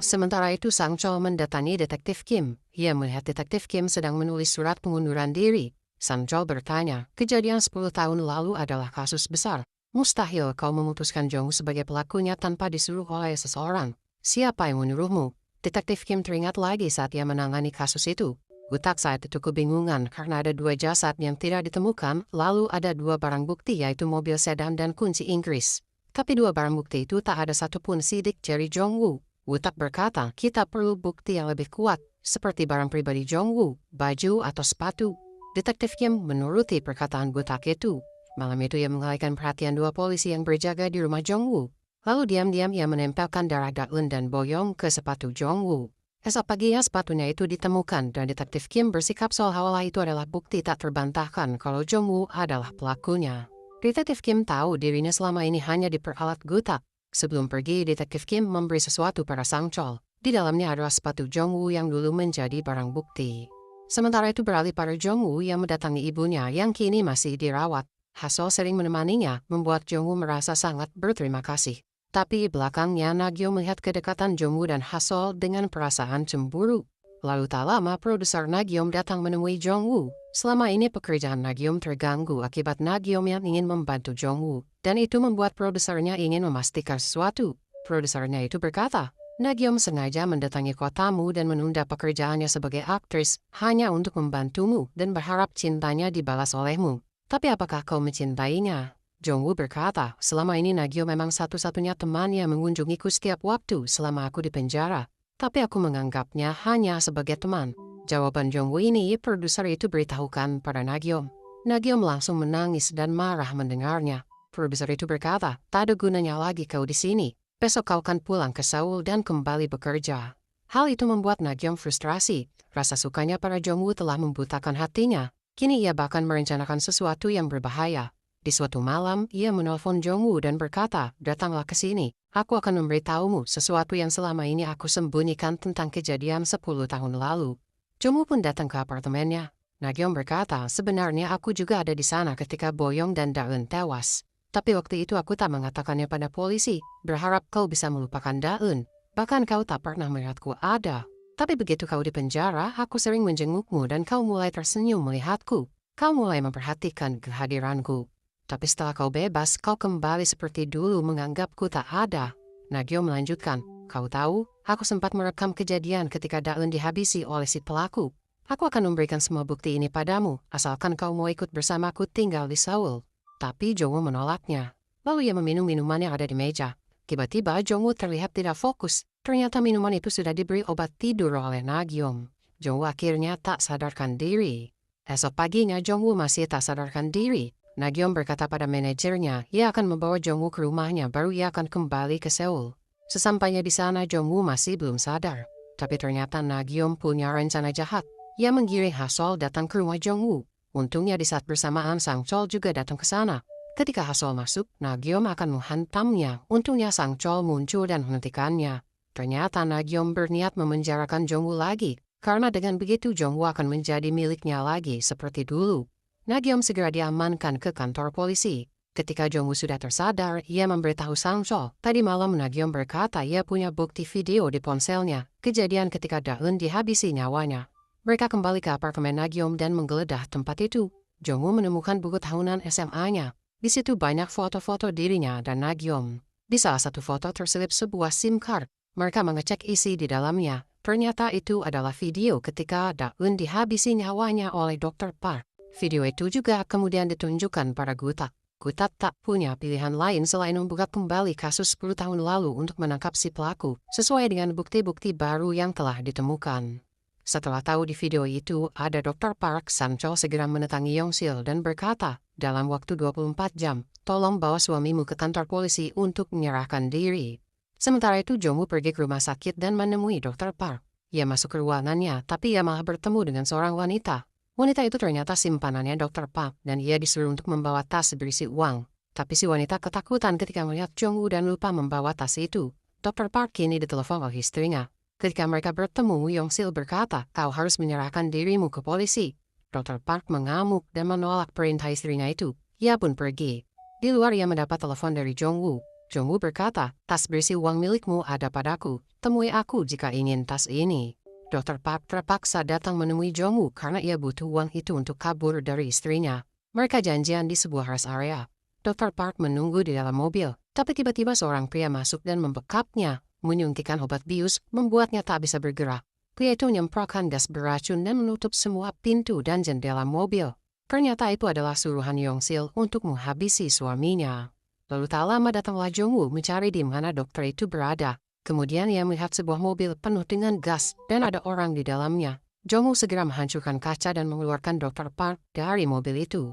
Sementara itu Sang Chol mendatangi Detektif Kim. Ia melihat Detektif Kim sedang menulis surat pengunduran diri. Sang Chol bertanya, "Kejadian 10 tahun lalu adalah kasus besar. Mustahil kau memutuskan Jong sebagai pelakunya tanpa disuruh oleh seseorang. Siapa yang menyuruhmu?" Detektif Kim teringat lagi saat ia menangani kasus itu. Gutak saat itu kebingungan karena ada 2 jasad yang tidak ditemukan, lalu ada 2 barang bukti yaitu mobil sedan dan kunci Inggris. Tapi 2 barang bukti itu tak ada satupun sidik jari Jong-woo. Gutak berkata, "Kita perlu bukti yang lebih kuat, seperti barang pribadi Jong-woo, baju atau sepatu." Detektif Kim menuruti perkataan Gutak itu. Malam itu ia mengalihkan perhatian 2 polisi yang berjaga di rumah Jong-woo. Lalu diam-diam ia menempelkan darah Daun dan Boyong ke sepatu Jong-woo. Esok paginya sepatunya itu ditemukan dan Detektif Kim bersikap seolah-olah itu adalah bukti tak terbantahkan kalau Jong-woo adalah pelakunya. Detektif Kim tahu dirinya selama ini hanya diperalat Gutak. Sebelum pergi, Detektif Kim memberi sesuatu pada Sang Chol. Di dalamnya adalah sepatu Jong-woo yang dulu menjadi barang bukti. Sementara itu beralih pada Jong-woo yang mendatangi ibunya yang kini masih dirawat. Hasol sering menemaninya, membuat Jong-woo merasa sangat berterima kasih. Tapi belakangnya Nagyo melihat kedekatan Jong-woo dan Hasol dengan perasaan cemburu. Lalu tak lama produser Nagyom datang menemui Jong-woo. Selama ini pekerjaan Nagyom terganggu akibat Nagyom yang ingin membantu Jong-woo. Dan itu membuat produsernya ingin memastikan sesuatu. Produsernya itu berkata, "Nagyom sengaja mendatangi kotamu dan menunda pekerjaannya sebagai aktris hanya untuk membantumu dan berharap cintanya dibalas olehmu. Tapi apakah kau mencintainya?" Jong-woo berkata, "Selama ini Nagyo memang satu-satunya teman yang mengunjungiku setiap waktu selama aku di penjara. Tapi aku menganggapnya hanya sebagai teman." Jawaban Jong-woo ini produser itu beritahukan pada Nagyom. Nagyom langsung menangis dan marah mendengarnya. Produser itu berkata, "Tak ada gunanya lagi kau di sini. Besok kau akan pulang ke Seoul dan kembali bekerja." Hal itu membuat Nagyom frustrasi. Rasa sukanya pada Jong-woo telah membutakan hatinya. Kini ia bahkan merencanakan sesuatu yang berbahaya. Di suatu malam, ia menelpon Jong-woo dan berkata, "Datanglah ke sini. Aku akan memberitahumu sesuatu yang selama ini aku sembunyikan tentang kejadian 10 tahun lalu." Jong-woo pun datang ke apartemennya. Nagyom berkata, "Sebenarnya aku juga ada di sana ketika Boyong dan Daun tewas. Tapi waktu itu aku tak mengatakannya pada polisi, berharap kau bisa melupakan Daun. Bahkan kau tak pernah melihatku ada. Tapi begitu kau di penjara, aku sering menjengukmu dan kau mulai tersenyum melihatku. Kau mulai memperhatikan kehadiranku. Tapi setelah kau bebas, kau kembali seperti dulu menganggapku tak ada." Nagyo melanjutkan, "Kau tahu, aku sempat merekam kejadian ketika Daun dihabisi oleh si pelaku. Aku akan memberikan semua bukti ini padamu, asalkan kau mau ikut bersamaku tinggal di Seoul." Tapi Jong-woo menolaknya. Lalu ia meminum minuman yang ada di meja. Tiba-tiba Jong-woo terlihat tidak fokus. Ternyata minuman itu sudah diberi obat tidur oleh Nagyom. Jong-woo akhirnya tak sadarkan diri. Esok paginya Jong-woo masih tak sadarkan diri. Nagyom berkata pada manajernya, ia akan membawa Jong-woo ke rumahnya baru ia akan kembali ke Seoul. Sesampainya di sana Jong-woo masih belum sadar. Tapi ternyata Nagyom punya rencana jahat. Ia menggiring Hasol datang ke rumah Jong-woo. Untungnya di saat bersamaan Sang Chol juga datang ke sana. Ketika Hasol masuk, Nagyom akan menghantamnya. Untungnya Sang Chol muncul dan menghentikannya. Ternyata Nagyom berniat memenjarakan Jong-woo lagi. Karena dengan begitu Jong-woo akan menjadi miliknya lagi seperti dulu. Nagyom segera diamankan ke kantor polisi. Ketika Jong-woo sudah tersadar, ia memberitahu Sang Chol. Tadi malam Nagyom berkata ia punya bukti video di ponselnya, kejadian ketika Daun dihabisi nyawanya. Mereka kembali ke apartemen Nagyom dan menggeledah tempat itu. Jong-woo menemukan buku tahunan SMA-nya. Di situ banyak foto-foto dirinya dan Nagyom. Di salah satu foto terselip sebuah SIM card. Mereka mengecek isi di dalamnya. Ternyata itu adalah video ketika Daun dihabisi nyawanya oleh Dr. Park. Video itu juga kemudian ditunjukkan pada Gutak. Gutak tak punya pilihan lain selain membuka kembali kasus 10 tahun lalu untuk menangkap si pelaku, sesuai dengan bukti-bukti baru yang telah ditemukan. Setelah tahu di video itu ada Dr. Park Sang-chol segera mendatangi Yong-sil dan berkata, dalam waktu 24 jam, tolong bawa suamimu ke kantor polisi untuk menyerahkan diri. Sementara itu Jong-woo pergi ke rumah sakit dan menemui Dr. Park. Ia masuk ke ruangannya, tapi ia malah bertemu dengan seorang wanita. Wanita itu ternyata simpanannya Dr. Park dan ia disuruh untuk membawa tas berisi uang. Tapi si wanita ketakutan ketika melihat Jong-woo dan lupa membawa tas itu. Dr. Park kini ditelepon oleh istrinya. Ketika mereka bertemu, Yong-sil berkata, kau harus menyerahkan dirimu ke polisi. Dr. Park mengamuk dan menolak perintah istrinya itu. Ia pun pergi. Di luar ia mendapat telepon dari Jong-woo. Jong-woo berkata, tas berisi uang milikmu ada padaku. Temui aku jika ingin tas ini. Dr. Park terpaksa datang menemui Jong-woo karena ia butuh uang itu untuk kabur dari istrinya. Mereka janjian di sebuah rest area. Dr. Park menunggu di dalam mobil, tapi tiba-tiba seorang pria masuk dan membekapnya. Menyuntikkan obat bius, membuatnya tak bisa bergerak. Pria itu menyemprotkan gas beracun dan menutup semua pintu dan jendela mobil. Ternyata itu adalah suruhan Yong-sil untuk menghabisi suaminya. Lalu tak lama datanglah Jong-woo mencari di mana dokter itu berada. Kemudian ia melihat sebuah mobil penuh dengan gas dan ada orang di dalamnya. Jong-woo segera menghancurkan kaca dan mengeluarkan Dr. Park dari mobil itu.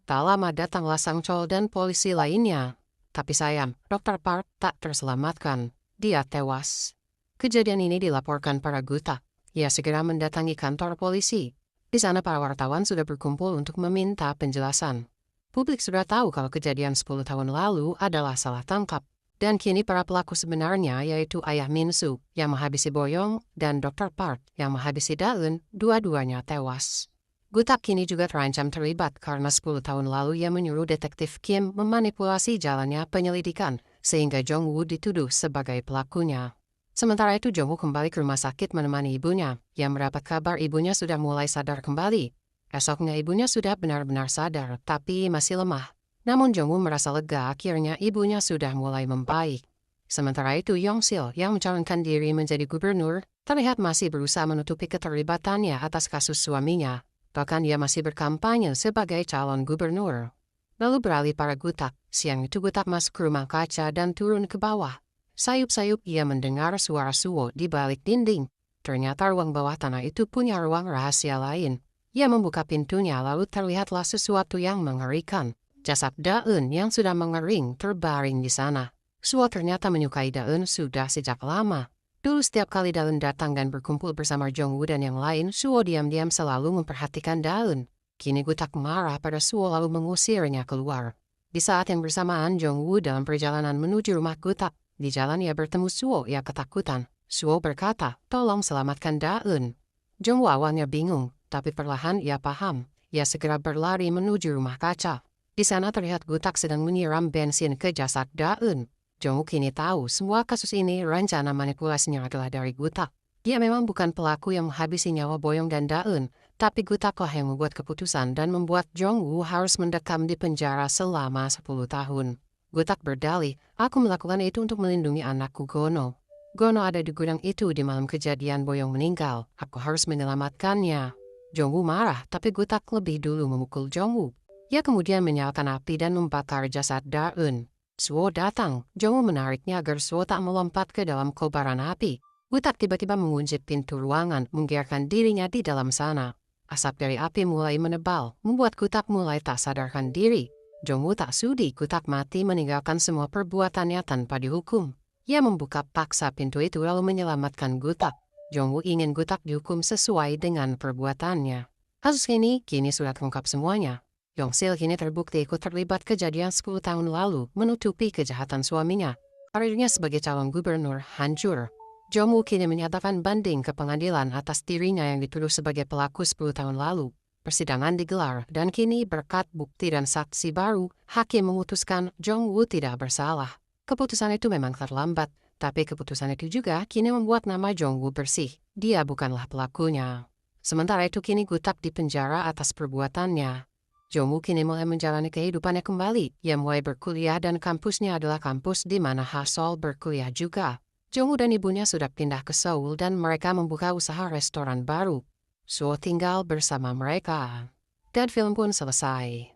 Tak lama datanglah Sang-chol dan polisi lainnya. Tapi sayang, Dr. Park tak terselamatkan. Dia tewas. Kejadian ini dilaporkan para gutak. Ia segera mendatangi kantor polisi. Di sana para wartawan sudah berkumpul untuk meminta penjelasan. Publik sudah tahu kalau kejadian 10 tahun lalu adalah salah tangkap. Dan kini para pelaku sebenarnya yaitu ayah Min-soo yang menghabisi Boyong dan Dr. Park yang menghabisi Da-eun, dua-duanya tewas. Gutak kini juga terancam terlibat karena 10 tahun lalu ia menyuruh detektif Kim memanipulasi jalannya penyelidikan, sehingga Jong-woo dituduh sebagai pelakunya. Sementara itu Jong-woo kembali ke rumah sakit menemani ibunya, yang mendapat kabar ibunya sudah mulai sadar kembali. Esoknya ibunya sudah benar-benar sadar, tapi masih lemah. Namun Jong-woo merasa lega akhirnya ibunya sudah mulai membaik. Sementara itu Yong-sil yang mencalonkan diri menjadi gubernur, terlihat masih berusaha menutupi keterlibatannya atas kasus suaminya. Bahkan ia masih berkampanye sebagai calon gubernur. Lalu beralih para gutak, siang itu gutak masuk ke rumah kaca dan turun ke bawah. Sayup-sayup ia mendengar suara suwo di balik dinding. Ternyata ruang bawah tanah itu punya ruang rahasia lain. Ia membuka pintunya lalu terlihatlah sesuatu yang mengerikan. Jasad Da-eun yang sudah mengering terbaring di sana. Suwo ternyata menyukai Da-eun sudah sejak lama. Dulu setiap kali Da-eun datang dan berkumpul bersama Jong-woo dan yang lain, Suwo diam-diam selalu memperhatikan Da-eun. Kini gutak marah pada Suwo lalu mengusirnya keluar. Di saat yang bersamaan Jong-woo dalam perjalanan menuju rumah gutak. Di jalan ia bertemu Suwo, ia ketakutan. Suwo berkata, tolong selamatkan Da-eun. Jong-woo awalnya bingung, tapi perlahan ia paham. Ia segera berlari menuju rumah kaca. Di sana terlihat gutak sedang menyiram bensin ke jasad Da-eun. Jong-woo kini tahu semua kasus ini rencana manipulasinya adalah dari gutak. Dia memang bukan pelaku yang menghabisi nyawa Boyong dan Da-eun, tapi gutaklah yang membuat keputusan dan membuat Jong-woo harus mendekam di penjara selama 10 tahun. Gutak berdalih, aku melakukan itu untuk melindungi anakku Gono. Gono ada di gudang itu di malam kejadian Boyong meninggal. Aku harus menyelamatkannya. Jong-woo marah, tapi gutak lebih dulu memukul Jong-woo. Ia kemudian menyalakan api dan membakar jasad Da-eun. Suwo datang, Jong-woo menariknya agar Suwo tak melompat ke dalam kobaran api. Gutak tiba-tiba mengunci pintu ruangan, membiarkan dirinya di dalam sana. Asap dari api mulai menebal, membuat Gutak mulai tak sadarkan diri. Jong-woo tak sudi Gutak mati meninggalkan semua perbuatannya tanpa dihukum. Ia membuka paksa pintu itu lalu menyelamatkan Gutak. Jong-woo ingin Gutak dihukum sesuai dengan perbuatannya. Kasus ini kini sudah terungkap semuanya. Yong-sil kini terbukti ikut terlibat kejadian 10 tahun lalu menutupi kejahatan suaminya. Karirnya sebagai calon gubernur hancur. Jong-woo kini menyatakan banding ke pengadilan atas dirinya yang dituduh sebagai pelaku 10 tahun lalu. Persidangan digelar dan kini berkat bukti dan saksi baru, hakim memutuskan Jong-woo tidak bersalah. Keputusan itu memang terlambat, tapi keputusan itu juga kini membuat nama Jong-woo bersih. Dia bukanlah pelakunya. Sementara itu kini gutak di penjara atas perbuatannya. Jong-woo kini mulai menjalani kehidupannya kembali. Ia mulai berkuliah dan kampusnya adalah kampus di mana Ha-sol berkuliah juga. Jong-woo dan ibunya sudah pindah ke Seoul dan mereka membuka usaha restoran baru. Suwo tinggal bersama mereka. Dan film pun selesai.